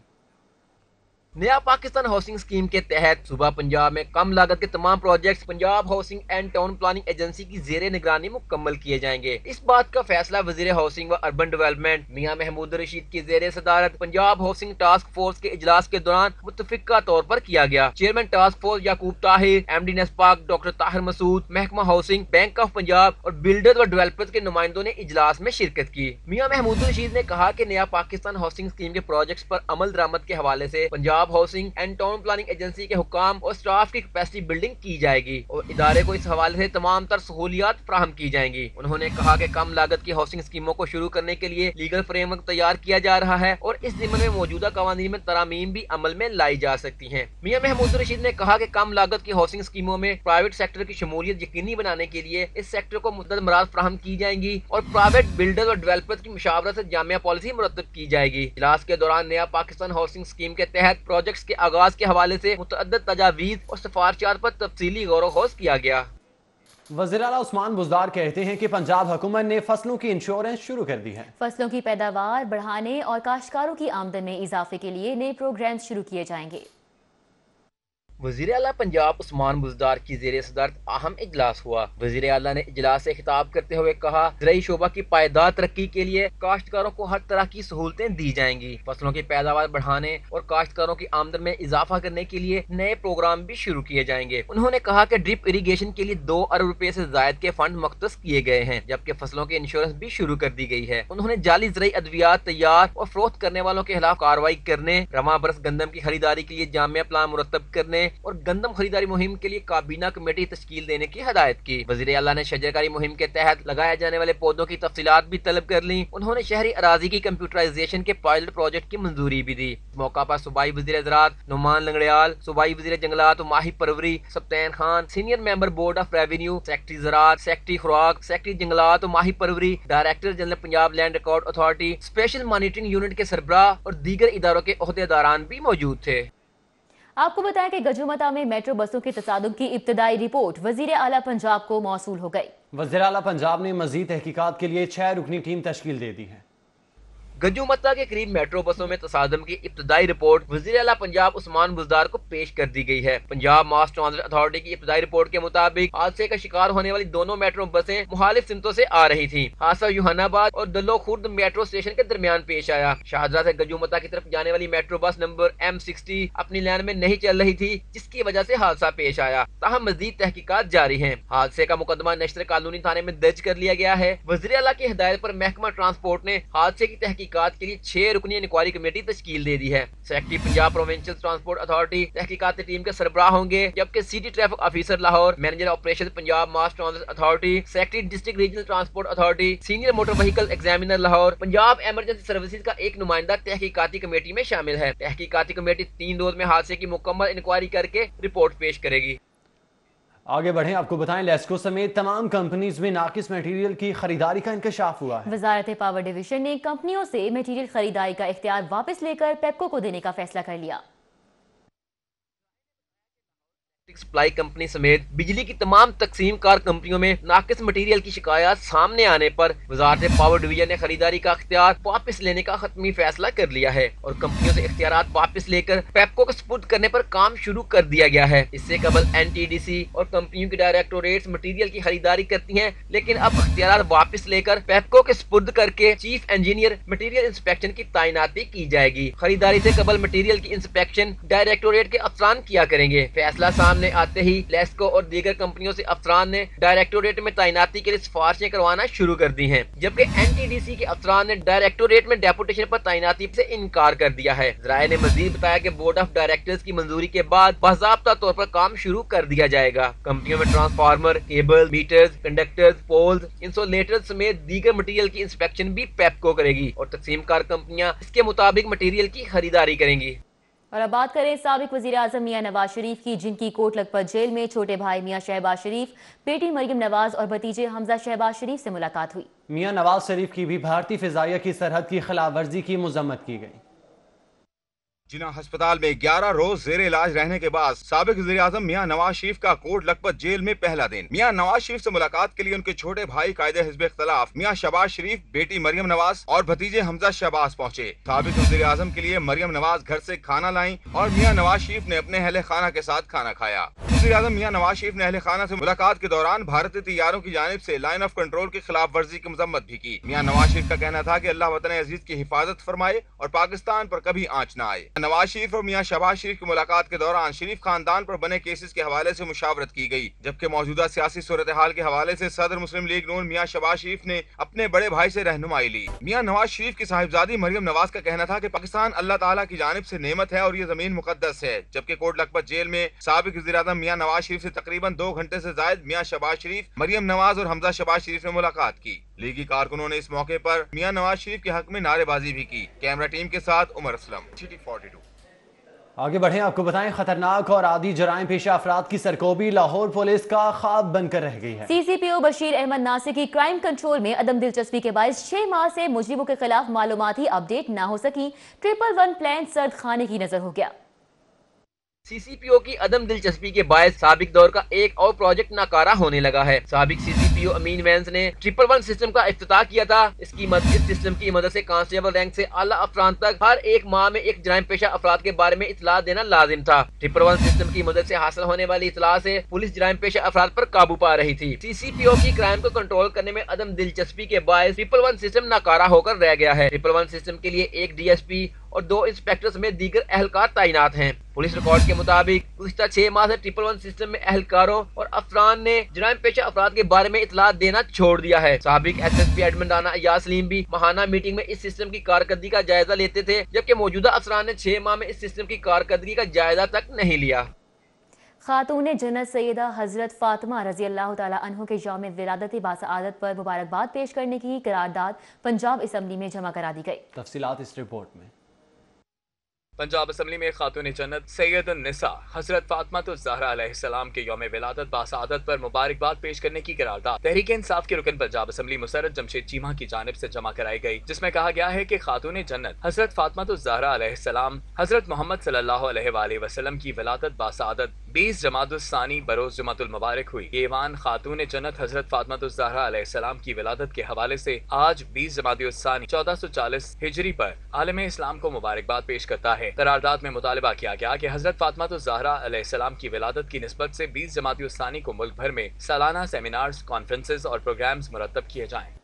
नया पाकिस्तान हाउसिंग स्कीम के तहत सूबा पंजाब में कम लागत के तमाम projects Punjab housing and town planning agency की ज़ेरे निगरानी मुकम्मल किए जाएंगे। इस बात का फैसला वज़ीर हाउसिंग व अर्बन डेवलपमेंट मियां महमूद रशीद की ज़ेरे सदारत पंजाब हाउसिंग टास्क फोर्स के इजलास के दौरान मुत्तफिका तौर पर किया गया। चेयरमैन टास्क फोर्स याकूब ताहिर, MD नेस्पाक डॉक्टर ताहिर मसूद, महकमा हाउसिंग, बैंक ऑफ पंजाब और बिल्डर व डेवलपर्स के नुमाइंदों ने इजलास में शिरकत की। मियां महमूद रशीद ने कहा कि नया पाकिस्तान हाउसिंग स्कीम के प्रोजेक्ट्स पर अमल दरामद के हवाले से Punjab Punjab housing and town planning agency के हुकाम और स्टाफ की कैपेसिटी बिल्डिंग की जाएगी और इदारे को इस हवाले से तमाम तर सहूलियात फराहम की जाएंगी। उन्होंने कहा कि कम लागत की हाउसिंग स्कीमों को शुरू करने के लिए लीगल फ्रेमवर्क तैयार किया जा रहा है और इस ज़िम्मन में मौजूदा कवानीन में तरामीम भी अमल में लाई जा सकती हैं। मियां महमूद रशीद ने कहा कि कम लागत की हाउसिंग स्कीमों में प्राइवेट सेक्टर की शमूलियत यकीनी बनाने के लिए इस सेक्टर को मुद्दत मराज फराहम की जाएंगी और प्राइवेट बिल्डर और डेवलपर्स की मुशावरत से जामिया पॉलिसी मुरतब की जाएगी। इजलास के दौरान नया पाकिस्तान हाउसिंग स्कीम के तहत प्रोजेक्ट्स के आगाज के हवाले से मुतअद्दिद तजावीज़ और सिफारिशात पर तफसीली गौर व खोज किया गया। वज़ीर आला उस्मान बुज़दार कहते हैं कि पंजाब हुकूमत ने फसलों की इंश्योरेंस शुरू कर दी है। फसलों की पैदावार बढ़ाने और काश्तकारों की आमदन में इजाफे के लिए नए प्रोग्राम शुरू किए जाएंगे। वज़ीर आला पंजाब उस्मान बुज़दार की ज़ेरे सदारत अहम इजलास हुआ। वज़ीर आला ने इजलास से खिताब करते हुए कहा, ज़राई शोबा की पायदार तरक्की के लिए काश्तकारों को हर तरह की सहूलतें दी जाएंगी। फसलों की पैदावार बढ़ाने और काश्तकारों की आमदन में इजाफा करने के लिए नए प्रोग्राम भी शुरू किए जाएंगे। उन्होंने कहा कि ड्रिप इरीगेशन के लिए 2 अरब रुपए से जायद के फंड मुख्तस किए गए हैं, जबकि फसलों की इंश्योरेंस भी शुरू कर दी गई है। उन्होंने जाली ज़राई अद्वियात तैयार और फरोख्त करने वालों के खिलाफ कार्रवाई करने, रवां बरस गंदम की खरीदारी के लिए जामिया प्लान मुरतब करने और गंदम खरीदारी मुहिम के लिए काबीना कमेटी तश्कील देने की हदायत की। वज़ीर आला ने शजरकारी मुहिम के तहत लगाए जाने वाले पौधों की तफसीलात भी तलब कर ली। उन्होंने शहरी अराजी की कंप्यूटराइजेशन के पायलट प्रोजेक्ट की मंजूरी भी दी। मौका पर सूबाई वज़ीर ज़राअत नुमान लंगड़ियाल, सूबाई वज़ीर जंगलात और माही परवरी सप्तान खान, senior member board of revenue, secretary ज़राअत, सेक्रेटरी खुराक, सेक्रेटरी जंगलात और माही परवरी, director general Punjab land record authority, special monitoring unit के सरबराह और दीगर इदारों के ओहदेदारान भी मौजूद थे। आपको बताएं कि गजूमता में मेट्रो बसों के तसादुम की इब्तदाई रिपोर्ट वज़ीर आला पंजाब को मौसूल हो गई। वज़ीर आला पंजाब ने मज़ीद तहकीकात के लिए 6 रुकनी टीम तश्कील दे दी है। गंजुमत्ता के करीब मेट्रो बसों में तसादम की इब्तदाई रिपोर्ट वज़ीर आला पंजाब उस्मान बुज़दार को पेश कर दी गई है। पंजाब मास ट्रांजिट अथॉरिटी की इब्तदाई रिपोर्ट के मुताबिक हादसे का शिकार होने वाली दोनों मेट्रो बसें मुखालिफ सिमतों से आ रही थी। हादसा यूहानाबाद और दल्लो खुर्द मेट्रो स्टेशन के दरमियान पेश आया। शाहजरा से गंजुमत्ता की तरफ जाने वाली मेट्रो बस नंबर M60 अपनी लाइन में नहीं चल रही थी, जिसकी वजह से हादसा पेश आया। ताहम मजीद तहकीकात जारी है। हादसे का मुकदमा नशर कानूनी थाने में दर्ज कर लिया गया है। वज़ीर आला की हिदायत पर महकमा ट्रांसपोर्ट ने हादसे की तहकीकात के लिए 6 रुकनी इंक्वायरी कमेटी तश्कील दे दी है। Secretary Punjab provincial transport authority तहकीकाती टीम के सरबराह होंगे, जबकि city traffic officer Lahore, manager operation Punjab mass transit authority, secretary district regional transport authority, senior motor vehicle examiner Lahore, Punjab emergency services का एक नुमाइंदा तहकीकाती कमेटी में शामिल है। तहकीकाती कमेटी 3 रोज में हादसे की मुकम्मल इंक्वायरी करके रिपोर्ट पेश करेगी। आगे बढ़ें, आपको बताएं लेस्को समेत तमाम कंपनीज में नाकिस मटेरियल की खरीदारी का इंकशाफ हुआ है। वजारत पावर डिवीजन ने कंपनियों से मटेरियल खरीदारी का इख्तियार वापस लेकर पेप्को को देने का फैसला कर लिया। सप्लाई कंपनी समेत बिजली की तमाम तकसीम कार कंपनियों में नाकिस मटेरियल की शिकायत सामने आने पर वजारत पावर डिवीजन ने खरीदारी का इख्तियार वापस लेने का हतमी फैसला कर लिया है और कंपनियों से इख्तियारात वापस लेकर पेप्को को सपुर्द करने पर काम शुरू कर दिया गया है। इससे कबल NTDC और कंपनियों की डायरेक्टोरेट्स मटेरियल की खरीदारी करती हैं, लेकिन अब इख्तियारात वापस लेकर पेप्को के सपुर्द करके चीफ इंजीनियर मटेरियल इंस्पेक्शन की तैनाती की जाएगी। खरीदारी से कबल मटेरियल की इंस्पेक्शन डायरेक्टोरेट के अफसरान किया करेंगे। फैसला सामने आते ही लेस्को और दीगर कंपनियों से अफसरान ने डायरेक्टोरेट में तैनाती के लिए सिफारिशें करवाना शुरू कर दी हैं, जबकि NTDC के अफसरान ने डायरेक्टोरेट में डेपुटेशन पर तैनाती से इनकार कर दिया है। ज़राए ने मजीद बताया कि बोर्ड ऑफ डायरेक्टर्स की मंजूरी के बाद बाज़ाब्ता तौर पर काम शुरू कर दिया जाएगा। कंपनियों में transformer, cable, meters, conductors, poles, insulators समेत दीगर मटेरियल की इंस्पेक्शन भी पेप्को करेगी और तकसीमकार कंपनियां इसके मुताबिक मटेरियल की खरीदारी करेंगी। और अब बात करें साबिक वज़ीर आज़म मियां नवाज शरीफ की, जिनकी कोट लखपत जेल में छोटे भाई मियां शहबाज शरीफ, बेटी मरियम नवाज और भतीजे हमजा शहबाज शरीफ से मुलाकात हुई। मियां नवाज शरीफ की भी भारतीय फिजाइया की सरहद की खिलाफ वर्जी की मजम्मत की गई। जिना अस्पताल में 11 रोज जेर इलाज रहने के बाद साबिक वज़ीर आज़म मियां नवाज शरीफ का कोट लखपत जेल में पहला दिन। मियां नवाज शरीफ से मुलाकात के लिए उनके छोटे भाई कायदे हिज़्ब इख्तिलाफ मियां शहबाज शरीफ, बेटी मरियम नवाज और भतीजे हमजा शहबाज पहुंचे। साबिक वज़ीर आज़म के लिए मरियम नवाज घर से खाना लाई और मियां नवाज शरीफ ने अपने अहले खाना के साथ खाना खाया। वज़ीर आज़म मियां नवाज शरीफ ने अहले खाना से मुलाकात के दौरान भारतीय तैयारों की जानिब से लाइन ऑफ कंट्रोल की खिलाफ वर्जी की मजम्मत भी की। मियां नवाज शरीफ का कहना था कि अल्लाह वतन अजीज की हिफाजत फरमाए और पाकिस्तान पर कभी आंच न आए। नवाज शरीफ और मियां शहबाज शरीफ की मुलाकात के दौरान शरीफ खानदान पर बने केसेस के हवाले से मुशावरत की गई, जबकि मौजूदा सियासी सूरत हाल के हवाले से सदर मुस्लिम लीग नून मियां शहबाज शरीफ ने अपने बड़े भाई से रहनुमाई ली। मियां नवाज शरीफ की साहिबजादी मरियम नवाज का कहना था कि पाकिस्तान अल्लाह ताला की जानिब से नेमत है और ये जमीन मुकद्दस है, जबकि कोट लखपत जेल में साबिक वज़ीर-ए-आज़म मियां नवाज शरीफ से तकरीबन 2 घंटे से जायद मियां शहबाज शरीफ, मरियम नवाज और हमजा शहबाज शरीफ ने मुलाकात की। लीगी कारकुनों ने इस मौके पर मियां नवाज शरीफ के हक में नारेबाजी भी की। कैमरा टीम के साथ उमर असलम, CT42। आगे बढ़ें, आपको बताएं खतरनाक और आदि जराइम पेशा अफराद की सरकोबी लाहौर पुलिस का ख्वाब बनकर रह गई है। CCPO बशीर अहमद नासिर की क्राइम कंट्रोल में अदम दिलचस्पी के बायस 6 माह से मुजरिमों के खिलाफ मालूमाती अपडेट न हो सकी। 111 प्लान सर्द खाने की नजर हो गया। CCPO की अदम दिलचस्पी के बायस साबिक दौर का एक और प्रोजेक्ट नाकारा होने लगा है। साबिक CCPO अमीन वैंस ने 111 सिस्टम का इफ्तिताह किया था। इस सिस्टम की मदद से कांस्टेबल रैंक से आला अफरान तक हर एक माह में एक जराइम पेशा अफराद के बारे में इतला देना लाजिम था। 111 सिस्टम की मदद से हासिल होने वाली इतला से पुलिस जराइम पेशा अफराद पर काबू पा रही थी। CCPO की क्राइम को कंट्रोल करने में अदम दिलचस्पी के बायस 111 सिस्टम नाकारा होकर रह गया है। 111 सिस्टम के लिए एक DSP और 2 इंस्पेक्टर समेत दीगर एहलकार तैनात हैं। पुलिस रिकॉर्ड के मुताबिक गुज़िश्ता 6 माह से 111 सिस्टम में एहलकारों और अफरान ने जराइम पेशा अफराद के बारे में इतला देना छोड़ दिया है। साबिक SSP एडमिन राना अय्याज सलीम भी माहाना मीटिंग में इस सिस्टम की कारकर्दगी का जायजा लेते थे, जबकि मौजूदा अफसरान ने 6 माह में इस सिस्टम की कारकर्दगी का जायजा तक नहीं लिया। खातून जन्नत सैयदा हजरत फातिमा रजी अल्लाह तआला अन्हु के यौम विलादत बासआदत पर मुबारकबाद पेश करने की करारदाद पंजाब असम्बली में जमा करा दी गई। तफसीलात इस रिपोर्ट में। पंजाब असम्बली में खातून जन्नत सैयदुन्निसा हजरत फातिमा ज़हरा अलैहिस्सलाम के यौम विलादत बासआदत पर मुबारकबाद पेश करने की करारदाद तहरीक इंसाफ के रुकन पंजाब असम्बली मुसर्रत जमशेद चीमा की जानिब से जमा कराई गई, जिसमें कहा गया है कि खातून जन्नत हजरत फातिमा ज़हरा अलैहिस्सलाम हजरत मोहम्मद सल्लल्लाहु अलैहि वसल्लम की विलादत बासआदत 20 जमादुस्सानी बरोज जुमातुल मुबारक हुई। ये ईवान खातून जन्नत हजरत फातिमा ज़हरा अलैहिस्सलाम की विलादत के हवाले से आज 20 जमादुस्सानी 1440 हिजरी पर आलम इस्लाम को मुबारकबाद पेश करता है। करारदाद में मुतालबा किया गया कि हजरत फातिमा ज़हरा अलैहिस्सलाम की विलादत की निस्बत से 20 जमात-उस-सानी को मुल्क भर में सालाना सेमिनार्स, कॉन्फ्रेंसेस और प्रोग्राम्स मुरतब किए जाएं।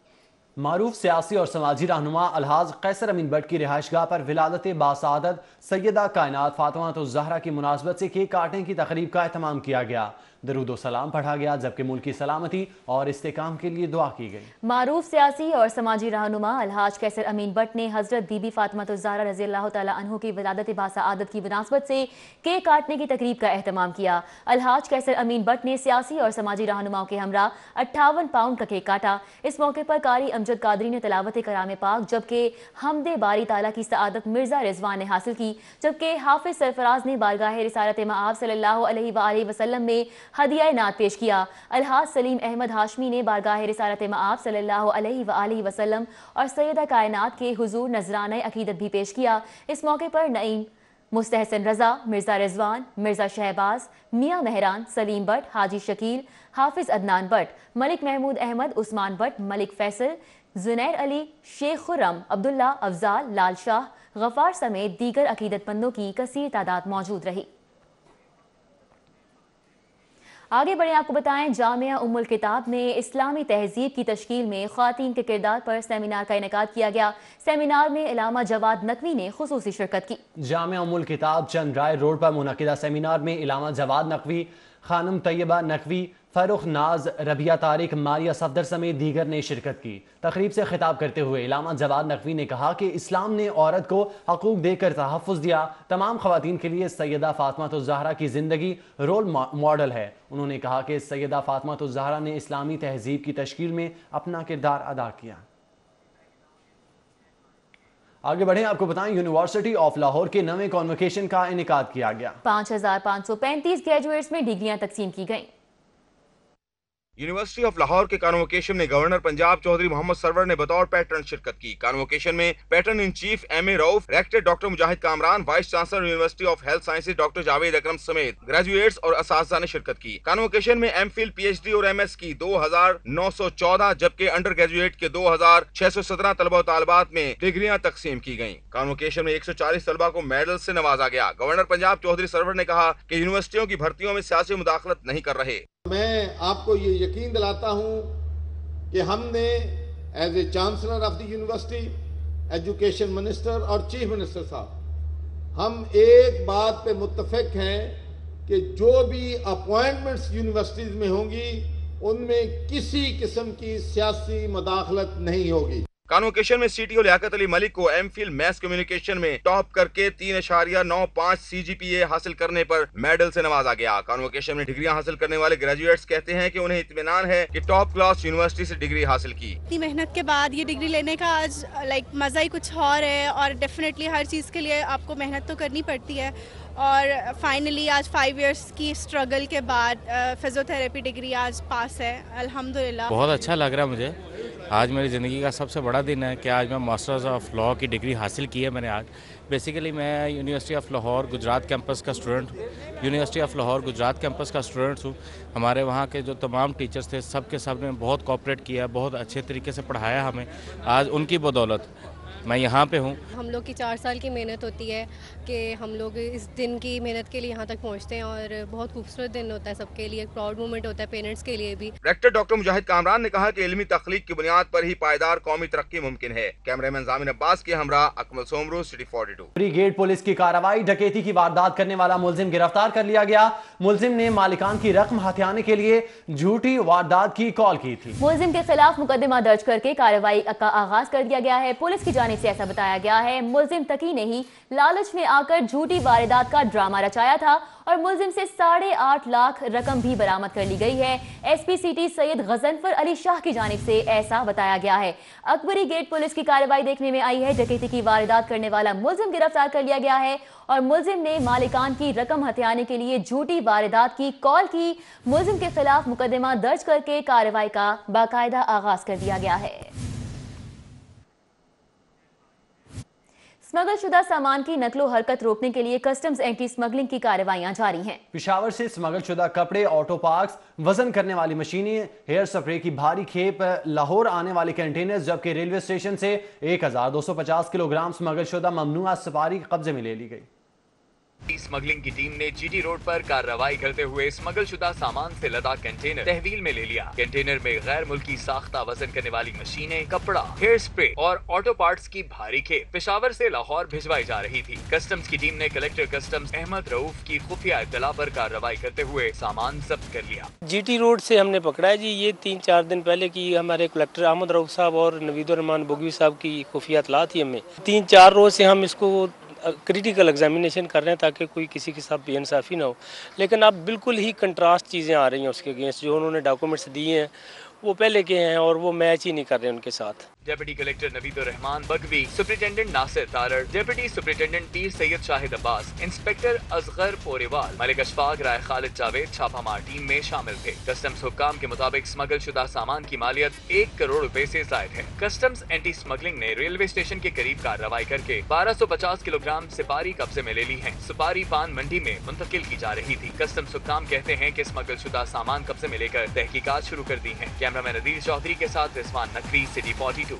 मारूफ सियासी और समाजी रहनुमा अलहाज कैसर अमीन भट्ट की रिहाइशगाह पर विलादत बासआदत सैयदा कायनात फातिमा ज़हरा की मुनासबत से केक काटने की तकरीब का एहतमाम किया गया। दरूद व सलाम पढ़ा गया, जबकि मुल्क की सलामती और इस्तेकाम के लिए दुआ की गई। मारूफ सियासी और समाजी रहनुमा अलहाज कैसर अमीन भट्ट ने हजरत बीबी फातिमा ज़हरा रज़ी अल्लाह तआला अन्हु की विलादत बासआदत की मुनासबत से केक काटने की तकरीब का एहतमाम किया। अलहाज कैसर अमीन भट्ट ने सियासी और समाजी रहनुमाओं के हमरा 58 पाउंड का केक काटा। इस मौके पर कारी अमजद कादरी ने तिलावत कलाम पाक, जबकि हमदे बारी ताला की सआदत मिर्जा रिजवान ने हासिल की, जबकि हाफिज सरफराज ने बारगाह रिसालत मआब सल्लल्लाहु अलैहि वसल्लम में हदिया नात पेश किया। अलहाज सलीम अहमद हाशमी ने बारगाह रिसालत मआब सल्लल्लाहु अलैहि वसल्लम और सैयदा कायनात के हुजूर नजराना अकीदत भी पेश किया। इस मौके पर नईम, मुस्तहसन रजा, मिर्जा रिजवान, मिर्जा शहबाज, मियां मेहरान, सलीम भट्ट, हाजी शकील, हाफिज अदनान भट्ट, मलिक महमूद अहमद, उस्मान भट्ट, मलिक फैसल, जुनैर अली, शेख खुर्रम, अब्दुल्ला, अफजाल, लाल शाह, गफार समेत दीगर अकीदतमंदों की कसीर तादाद मौजूद रही। आगे बढ़े, आपको बताएं जामिया उम्मुल किताब में इस्लामी तहजीब की तश्कील में ख्वातीन के किरदार पर सेमिनार का इनेकाद किया गया। सेमिनार में इलामा जवाद नकवी ने खुसूसी शिरकत की। जामिया उम्मुल किताब चंद राय रोड पर मुनक़िदा सेमिनार में इलामा जवाद नकवी, खानम तैयबा नकवी, फरुख नाज, रबिया तारिक, मारिया सफदर समेत दीगर ने शिरकत की। तकरीब से खिताब करते हुए इलामा जवाद नकवी ने कहा कि इस्लाम ने औरत को हकूक देकर तहफ़्फ़ुज़ दिया। तमाम ख़वातीन के लिए सैयदा फातिमा ज़हरा की ज़िंदगी रोल मॉडल है। उन्होंने कहा कि सैयदा फातिमा ज़हरा ने इस्लामी तहजीब की तश्कील में अपना किरदार अदा किया। आगे बढ़ें, आपको बताएं यूनिवर्सिटी ऑफ लाहौर के नवे कॉन्वोकेशन का इनेकाद किया गया। 5535 ग्रेजुएट्स में डिग्रियां तकसीम की गईं। यूनिवर्सिटी ऑफ लाहौर के कॉन्वोकेशन में गवर्नर पंजाब चौधरी मोहम्मद सरवर ने बतौर पैटर्न शिरकत की। कॉन्वोकेशन में patron in chief M.A. Rauf, rector doctor Mujahid Kamran, vice chancellor university of health sciences doctor Javed Akram समेत ग्रेजुएट्स और असातिज़ा ने शिरकत की। कॉन्वोकेशन में M.Phil, PhD और MS की 2914 जबकि अंडर ग्रेजुएट के 2617 तलबा और तालिबात में डिग्रियां तकसीम की गयी। कॉन्वोकेशन में 140 तलबा को मेडल से नवाजा गया। गवर्नर पंजाब चौधरी सरवर ने कहा कि यूनिवर्सिटियों की भर्तियों में सियासी मुदाखलत नहीं कर रहे। मैं आपको ये यकीन दिलाता हूँ कि हमने as a chancellor of the university, education minister और चीफ मिनिस्टर साहब हम एक बात पे मुत्तफिक हैं कि जो भी अपॉइंटमेंट्स यूनिवर्सिटीज़ में होंगी उनमें किसी किस्म की सियासी मदाखलत नहीं होगी। कॉन्वोकेशन में सीटीओ लियाकत अली मलिक को एमफिल मैस कम्युनिकेशन में टॉप करके 3.95 CGPA हासिल करने पर मेडल से नवाजा गया। कॉन्वोकेशन में डिग्रियां हासिल करने वाले ग्रेजुएट्स कहते हैं कि उन्हें इत्मीनान है कि टॉप क्लास यूनिवर्सिटी से डिग्री हासिल की। इतनी मेहनत के बाद ये डिग्री लेने का आज मज़ा ही कुछ और है, और डेफिनेटली हर चीज़ के लिए आपको मेहनत तो करनी पड़ती है, और फाइनली आज 5 इयर्स की स्ट्रगल के बाद फिजियोथेरेपी डिग्री आज पास है, अल्हम्दुलिल्लाह। बहुत अच्छा लग रहा है मुझे। आज मेरी ज़िंदगी का सबसे बड़ा दिन है कि आज मैं मास्टर्स ऑफ लॉ की डिग्री हासिल की है मैंने आज। बेसिकली मैं university of Lahore Gujarat campus का स्टूडेंट हूँ। University of Lahore Gujarat campus का स्टूडेंट्स हूँ। हमारे वहाँ के जो तमाम टीचर्स थे सब के सब ने बहुत कोऑपरेट किया, बहुत अच्छे तरीके से पढ़ाया हमें। आज उनकी बदौलत मैं यहाँ पे हूँ। हम लोग की 4 साल की मेहनत होती है कि हम लोग इस दिन की मेहनत के लिए यहाँ तक पहुँचते हैं, और बहुत खूबसूरत दिन होता है सबके लिए, एक प्राउड मोमेंट होता है पेरेंट्स के लिए भी। रेक्टर डॉक्टर मुजाहिद कामरान ने कहा कि इल्मी तख्लीक की बुनियाद पर ही पायदार कौमी तरक्की मुमकिन है। कैमरामैन जामिन अब्बास के हमरा Akmal Somru, city 42। Brigade police की कार्रवाई, डकैती की वारदात करने वाला मुलजिम गिरफ्तार कर लिया गया। मुलजिम ने मालिकान की रकम हथियाने के लिए झूठी वारदात की कॉल की थी। मुलजिम के खिलाफ मुकदमा दर्ज करके कार्रवाई का आगाज कर दिया गया है। पुलिस की जानिब से ऐसा बताया गया है, मुलजिम तकी ने ही लालच में आकर झूठी वारदात का ड्रामा रचाया था और मुलजिम से 8.5 लाख रकम भी बरामद कर ली गई है। एसपी सिटी सैयद गजनफर अली शाह की जानिब से ऐसा बताया गया है। अकबरी गेट पुलिस की कार्रवाई देखने में आई है। डकैती की वारदात करने वाला मुलजिम गिरफ्तार कर लिया गया है और मुलजिम ने मालिकान की रकम हथियाने के लिए झूठी वारदात की कॉल की। मुलजिम के खिलाफ मुकदमा दर्ज करके कार्रवाई का बाकायदा आगाज कर दिया गया है। स्मगल शुदा सामान की नकलो हरकत रोकने के लिए कस्टम्स एंटी स्मगलिंग की कार्रवाइयां जारी हैं। पिशावर से स्मगल शुदा कपड़े, ऑटो पार्क्स, वजन करने वाली मशीनें, हेयर स्प्रे की भारी खेप, लाहौर आने वाले कंटेनर्स, जबकि रेलवे स्टेशन से 1250 किलोग्राम स्मगल शुदा ममनुआ सवारी कब्जे में ले ली गई। स्मगलिंग की टीम ने जीटी रोड पर कार्रवाई करते हुए स्मगल शुदा सामान से लदा कंटेनर तहवील में ले लिया। कंटेनर में गैर मुल्की साख्ता वजन करने वाली मशीनें, कपड़ा, हेयर स्प्रे और ऑटो पार्ट्स की भारी खेप पेशावर से लाहौर भिजवाई जा रही थी। कस्टम्स की टीम ने कलेक्टर कस्टम्स अहमद रऊफ की खुफिया इत्तला पर कार्रवाई करते हुए सामान जब्त कर लिया। जीटी रोड से हमने पकड़ा है जी। ये 3-4 दिन पहले की हमारे कलेक्टर अहमद रऊफ साहब और नवीदुर रहमान बुगवी साहब की खुफिया इत्तला थी हमें। 3-4 रोज से हम इसको क्रिटिकल एग्जामिनेशन कर रहे हैं ताकि कोई किसी के साथ बेइंसाफ़ी ना हो, लेकिन अब बिल्कुल ही कंट्रास्ट चीज़ें आ रही हैं उसके अगेंस्ट। जो उन्होंने डॉक्यूमेंट्स दिए हैं वो पहले के हैं और वो मैच ही नहीं कर रहे उनके साथ। Deputy collector Naveedur Rehman Baghvi, superintendent Nasir Tarar, deputy superintendent Pir Syed Shahid Abbas, inspector Asghar Porewal, Malik Ashfaq, Rai Khalid Javed छापामार टीम में शामिल थे। कस्टम्स हुक्काम के मुताबिक स्मगल शुदा सामान की मालियत 1 करोड़ रुपए से जायद है। कस्टम्स एंटी स्मगलिंग ने रेलवे स्टेशन के करीब कार्रवाई करके 1250 किलोग्राम सुपारी कब्जे में ले ली है। सुपारी पान मंडी में मुंतकिल की जा रही थी। कस्टम्स हुक्काम कहते हैं कि स्मगल शुदा सामान कब्जे में लेकर तहकीकात शुरू कर दी है। कैमरामैन अदील चौधरी के साथ रिजवान नकवी, सिटी 42।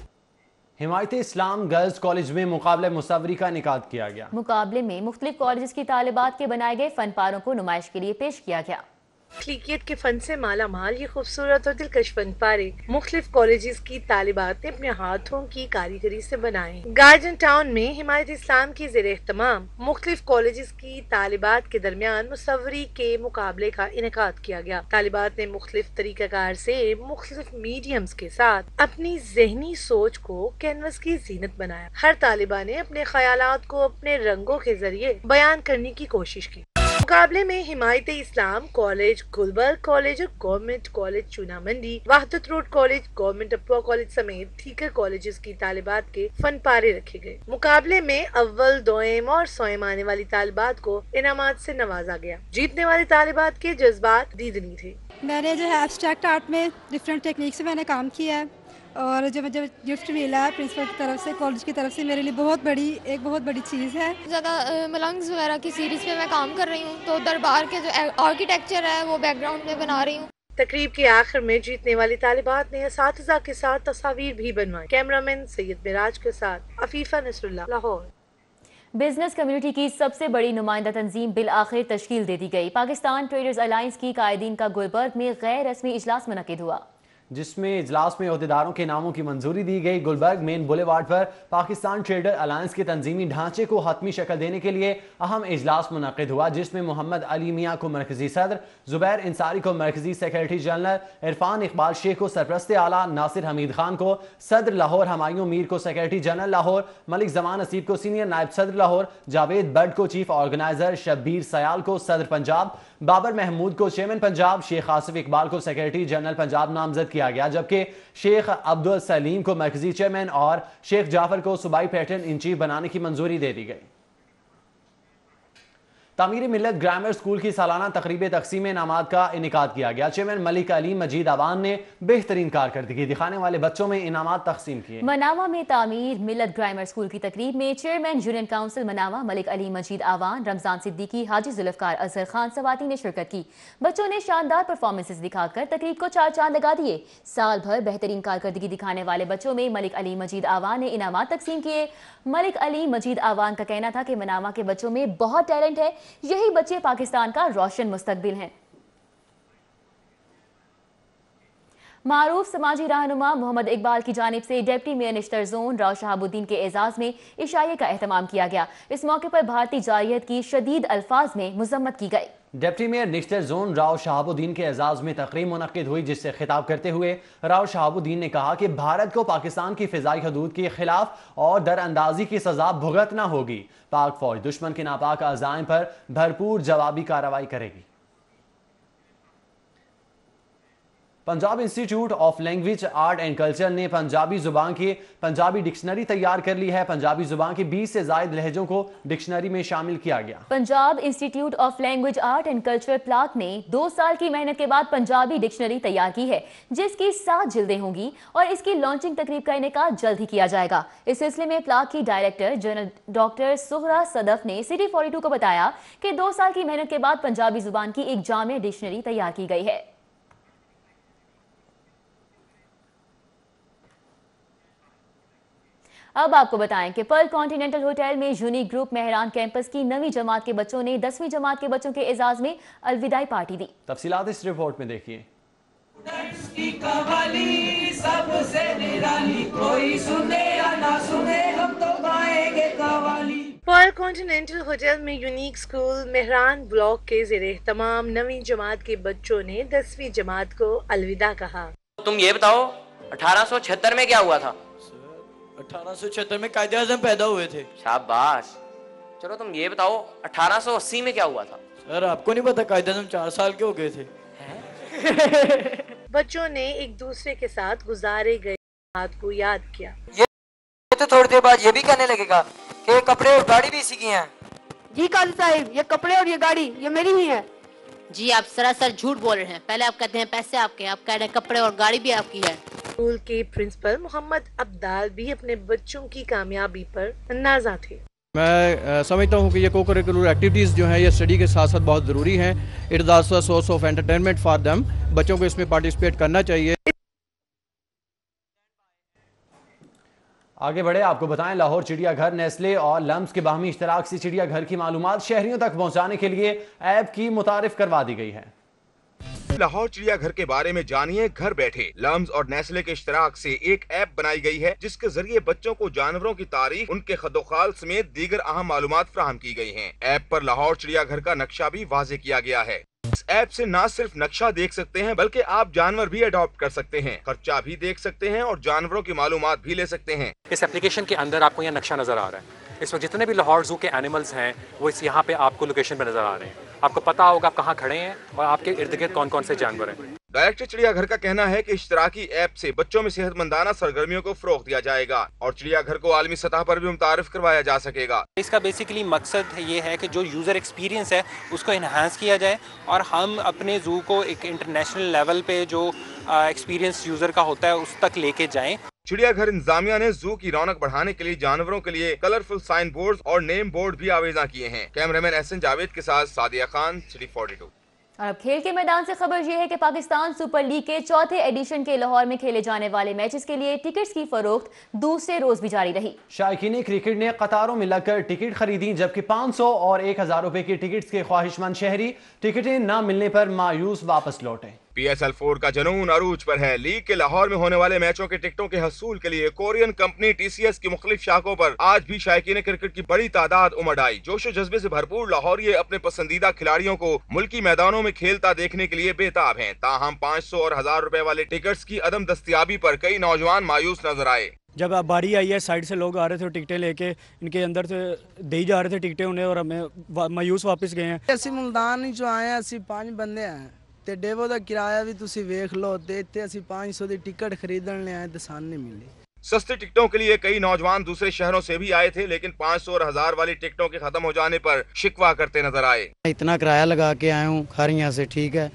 हिमायत इस्लाम गर्ल्स कॉलेज में मुकाबले मुसव्वरी का इनेकाद किया गया। मुकाबले में मुख्तलिफ कॉलेज की तालिबात के बनाए गए फनपारों को नुमाइश के लिए पेश किया गया। खलीकियत के फन से माला माल ये खूबसूरत और दिलकश फन पारे मुख्तलिफ कॉलेजेस की तालिबात ने अपने हाथों की कारीगरी से बनाए। गार्डन टाउन में हिमायत इस्लाम की ज़ेर एहतमाम मुख्तलिफ कॉलेजेस की तालिबात के दरमियान मुसव्वरी के मुकाबले का इनेकाद किया गया। तालिबात ने मुख्तलिफ तरीक़ाकार से मुख्तलिफ मीडियम्स के साथ अपनी जहनी सोच को कैनवस की जीनत बनाया। हर तालिबा ने अपने ख्यालात को अपने रंगों के जरिए बयान करने की कोशिश की। मुकाबले में हिमायत इस्लाम कॉलेज, गुलबर्ग कॉलेज और गवर्नमेंट कॉलेज चूना मंडी, वाहदत रोड कॉलेज, गवर्नमेंट अप्पा कॉलेज समेत दीगर कॉलेजेस की तालिबात के फन पारे रखे गए। मुकाबले में अव्वल, दोयम और सोयम आने वाली तालिबात को इनामात से नवाजा गया। जीतने वाली तालिबात के जज्बात दीदनी थे। मैंने जो है एब्स्ट्रैक्ट आर्ट में डिफरेंट टेक्निक से मैंने काम किया है, और जो मुझे गिफ्ट मिला है प्रिंसिपल की तरफ से, कॉलेज की तरफ से, मेरे लिए बहुत बड़ी चीज़ है। ज़्यादा मलंग्स वगैरह की सीरीज़ पे मैं काम कर रही हूँ, तो दरबार के जो आर्किटेक्चर है वो बैकग्राउंड में बना रही हूँ। तकरीब के आखिर में जीतने वाली तालिबात ने असातिज़ा के साथ तस्वीर भी बनवाई। कैमरामैन सैयद मिराज के साथ अफीफा नसरुल्लाह, लाहौर। बिजनेस कम्युनिटी की सबसे बड़ी नुमाइंदा तंजीम बिल आखिर तश्कील दे दी गई। पाकिस्तान ट्रेडर्स अलायंस की कायदीन का गुलबर्ग में गैर रस्मी इजलास मुनक्किद हुआ। जिस में इजलास में अहदेदारों के नामों की मंजूरी दी गई। गुलबर्ग मेन बुलेवार्ड पर पाकिस्तान ट्रेडर अलायंस के तंजीमी ढांचे को हतमी शक्ल देने के लिए अहम इजलास मुनक़िद हुआ, जिसमें मोहम्मद अली मियाँ को मरकजी सदर, जुबैर इंसारी को मरकजी सेक्रेटरी जनरल, इरफान इकबाल शेख को सरपरस्त आला, नासिर हमीद खान को सदर लाहौर, हमायूं मीर को सेक्रेटरी जनरल लाहौर, मलिक जमान नसीब को सीनियर नायब सदर लाहौर, जावेद बट को चीफ ऑर्गेनाइजर, शब्बीर सयाल को सदर पंजाब, बाबर महमूद को चेयरमैन पंजाब, शेख आसिफ इकबाल को सेक्रेटरी जनरल पंजाब नामजद किया गया, जबकि शेख अब्दुल सलीम को मरकजी चेयरमैन और शेख जाफर को सूबाई पैटर्न इन चीफ बनाने की मंजूरी दे दी गई। तामीर मिल्लत ग्रामर स्कूल की सालाना तकरीब तकसीम इनामात का इनेकाद किया गया। चेयरमैन मलिक अली मजीद आवान ने बेहतरीन कारकर्दगी दिखाने वाले बच्चों में इनामात तकसीम किए। मनावा में तामीर मिल्लत ग्रामर स्कूल की तकरीब में चेयरमैन यूनियन काउंसिल मनावा मलिक अली मजीद आवान, रमजान सिद्दीकी, हाजी जुल्फकार अजहर खान सवाती ने शिरकत की। बच्चों ने शानदार परफॉर्मेंसेस दिखाकर तकरीब को चार चांद लगा दिए। साल भर बेहतरीन कारकर्दगी दिखाने वाले बच्चों में मलिक अली मजीद आवान ने इनामात तकसीम किए। मलिक अली मजीद आवान का कहना था कि मनावा के बच्चों में बहुत टैलेंट है, यही बच्चे पाकिस्तान का रोशन मुस्तकबिल हैं। मारूफ समाजी रहनुमा मोहम्मद इकबाल की जानिब से deputy mayor Nishtar zone Rao Shahabuddin के एजाज में इशाये का एहतमाम किया गया। इस मौके पर भारतीय जारियत की शदीद अल्फाज में मुजम्मत की गई। Deputy mayor Nishtar zone Rao Shahabuddin के एजाज में तकरीब मुनक्किद हुई, जिससे खिताब करते हुए राव शहाबुद्दीन ने कहा कि भारत को पाकिस्तान की फिजाई हदूद के खिलाफ और दरअंदाजी की सजा भुगतना होगी। पाक फौज दुश्मन के नापाक अज़ाइम पर भरपूर जवाबी कार्रवाई करेगी। Punjab institute of language art and culture ने पंजाबी जुबान की पंजाबी डिक्शनरी तैयार कर ली है। पंजाबी जुबान के 20 से ज़ायद लहजों को डिक्शनरी में शामिल किया गया। Punjab institute of language art and culture plaque ने 2 साल की मेहनत के बाद पंजाबी डिक्शनरी तैयार की है, जिसकी 7 जिल्दें होंगी और इसकी लॉन्चिंग तकरीब का इनेकाद जल्द ही किया जाएगा। इस सिलसिले में प्लाक की director general doctor Suhra Sadaf ने सिटी 42 को बताया कि 2 साल की मेहनत के बाद पंजाबी जुबान की एक जामे डिक्शनरी तैयार की गई है। अब आपको बताएं कि पर्ल कॉन्टिनेंटल होटल में यूनिक ग्रुप मेहरान कैंपस की 9वीं जमात के बच्चों ने 10वीं जमात के बच्चों के एजाज में अलविदाई पार्टी दी। तफसीलात इस रिपोर्ट में देखिए। पर्ल कॉन्टिनेंटल होटल में यूनिक स्कूल मेहरान ब्लॉक के ज़ेर-ए-एहतमाम 9वीं जमात के बच्चों ने 10वीं जमात को अलविदा कहा। तुम ये बताओ 1876 में क्या हुआ था? 1876 में कायदे आज़म पैदा हुए थे। शाबाश। चलो तुम ये बताओ 1880 में क्या हुआ था? सर आपको नहीं पता, कायदे आज़म 4 साल के हो गए थे। बच्चों ने एक दूसरे के साथ गुजारे गए रात को याद किया। ये तो थोड़ी देर बाद ये भी कहने लगेगा कि कपड़े और गाड़ी भी इसी की हैं। जी काजी साहब, ये कपड़े और ये गाड़ी ये मेरी ही है। जी आप सरासर झूठ बोल रहे हैं। पहले आप कहते हैं पैसे आपके, आप कह रहे हैं कपड़े और गाड़ी भी आपकी है। स्कूल के प्रिंसिपल मोहम्मद अब्दाल भी अपने बच्चों की कामयाबी पर नाज़ा थे। मैं समझता हूँ कि ये को करिकुलर एक्टिविटीज़ जो हैं ये स्टडी के साथ साथ बहुत ज़रूरी हैं। It is also source of entertainment for them. बच्चों को इसमें पार्टिसिपेट करना चाहिए। आगे बढ़े, आपको बताएं लाहौर चिड़ियाघर नेस्ले और लम्स के बाहमी इश्तराक से चिड़ियाघर की मालूमात शहरियों तक पहुँचाने के लिए ऐप की मुतारिफ करवा दी गई है। लाहौर चिड़ियाघर के बारे में जानिए घर बैठे। लम्स और नेस्ले के इश्तराक से एक ऐप बनाई गई है, जिसके जरिए बच्चों को जानवरों की तारीख, उनके खदोखाल समेत दीगर अहम मालूमात फराहम की गई हैं। ऐप पर लाहौर चिड़ियाघर का नक्शा भी वाज़ेह किया गया है। इस ऐप से न सिर्फ नक्शा देख सकते हैं बल्कि आप जानवर भी अडॉप्ट कर सकते हैं, खर्चा भी देख सकते हैं और जानवरों की मालूमात भी ले सकते हैं। इस एप्लीकेशन के अंदर आपको यहाँ नक्शा नजर आ रहा है। इस वक्त जितने भी लाहौर जू के एनिमल्स हैं वो इस यहाँ पे आपको लोकेशन पे नजर आ रहे हैं। आपको पता होगा आप कहाँ खड़े हैं और आपके इर्द गिर्द कौन कौन से जानवर हैं। डायरेक्टर चिड़ियाघर का कहना है कि इश्तराकी ऐप से बच्चों में सेहतमंदाना सरगर्मियों को फरोग दिया जाएगा और चिड़ियाघर को आलमी सतह पर भी मुतारिफ करवाया जा सकेगा। इसका बेसिकली मकसद ये है कि जो यूज़र एक्सपीरियंस है उसको इन्हांस किया जाए और हम अपने जू को एक इंटरनेशनल लेवल पे जो एक्सपीरियंस यूज़र का होता है उस तक लेके जाएं। चिड़ियाघर इंतजामिया ने जू की रौनक बढ़ाने के लिए जानवरों के लिए कलरफुल साइन बोर्ड और नेम बोर्ड भी आवेजा किए हैं। कैमरामैन एहसन जावेद के साथ सादिया खान, सिटी 42। और अब खेल के मैदान से खबर यह है कि पाकिस्तान सुपर लीग के 4थे एडिशन के लाहौर में खेले जाने वाले मैचेस के लिए टिकट्स की फरोख्त दूसरे रोज भी जारी रही। शायकीन क्रिकेट ने कतारों में लगकर टिकट खरीदी, जबकि 500 और 1000 रुपए की टिकट्स के ख्वाहिशमंद शहरी टिकटें न मिलने पर मायूस वापस लौटे। PSL4 का जुनून अरूज पर है। लीग के लाहौर में होने वाले मैचों के टिकटों के हसूल के लिए कोरियन कंपनी TCS की मुख्तलिफ शाखों पर आज भी शायकीन क्रिकेट की बड़ी तादाद उमड़ आई। जोशो जज्बे से भरपूर लाहौरिये अपने पसंदीदा खिलाड़ियों को मुल्की मैदानों में खेलता देखने के लिए बेताब हैं। ताहम 500 और 1000 रुपए वाले टिकट्स की अदम दस्तयाबी पर कई नौजवान मायूस नजर आए। जब बारी आई है, साइड से लोग आ रहे थे टिकटें लेके, इनके अंदर से दे जा रहे थे टिकटें उन्हें, और हमें मायूस वापस गए हैं। ਅਸੀਂ ਮੁਲਤਾਨ ਚੋਂ ਆਏ ਹਾਂ, ਅਸੀਂ 5 ਬੰਦੇ ਆ ਤੇ ਡੇਵੋ ਦਾ ਕਿਰਾਇਆ ਵੀ ਤੁਸੀਂ ਵੇਖ ਲਓ ਤੇ ਇੱਥੇ ਅਸੀਂ 500 ਦੀ ਟਿਕਟ ਖਰੀਦਣ ਲਈ ਆਏ ਤੇ ਸਾਨੂੰ ਨਹੀਂ ਮਿਲੀ। सस्ती टिकटों के लिए कई नौजवान दूसरे शहरों से भी आए थे, लेकिन 500 और 1000 वाली टिकटों के खत्म हो जाने पर शिकवा करते नजर आए। इतना किराया लगा के आया हूँ खारियाँ से, ठीक है,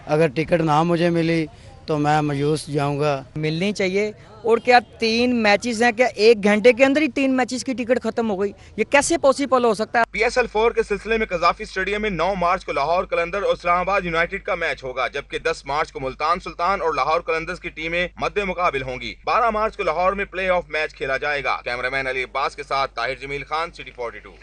अगर टिकट ना मुझे मिली तो मैं मायूस जाऊंगा। मिलनी चाहिए। और क्या 3 मैचेस हैं, क्या 1 घंटे के अंदर ही 3 मैचेस की टिकट खत्म हो गई? ये कैसे पॉसिबल हो सकता है? PSL4 के सिलसिले में कजाफी स्टेडियम में 9 मार्च को लाहौर कलंदर और इस्लामाबाद यूनाइटेड का मैच होगा, जबकि 10 मार्च को मुल्तान सुल्तान और लाहौर कलंदर्स की टीमें मद्दे मुकाबिल होंगी। 12 मार्च को लाहौर में प्ले ऑफ मैच खेला जाएगा। कैमरामैन अली अब्बास के साथ ताहिर जमील खान, सिटी 42।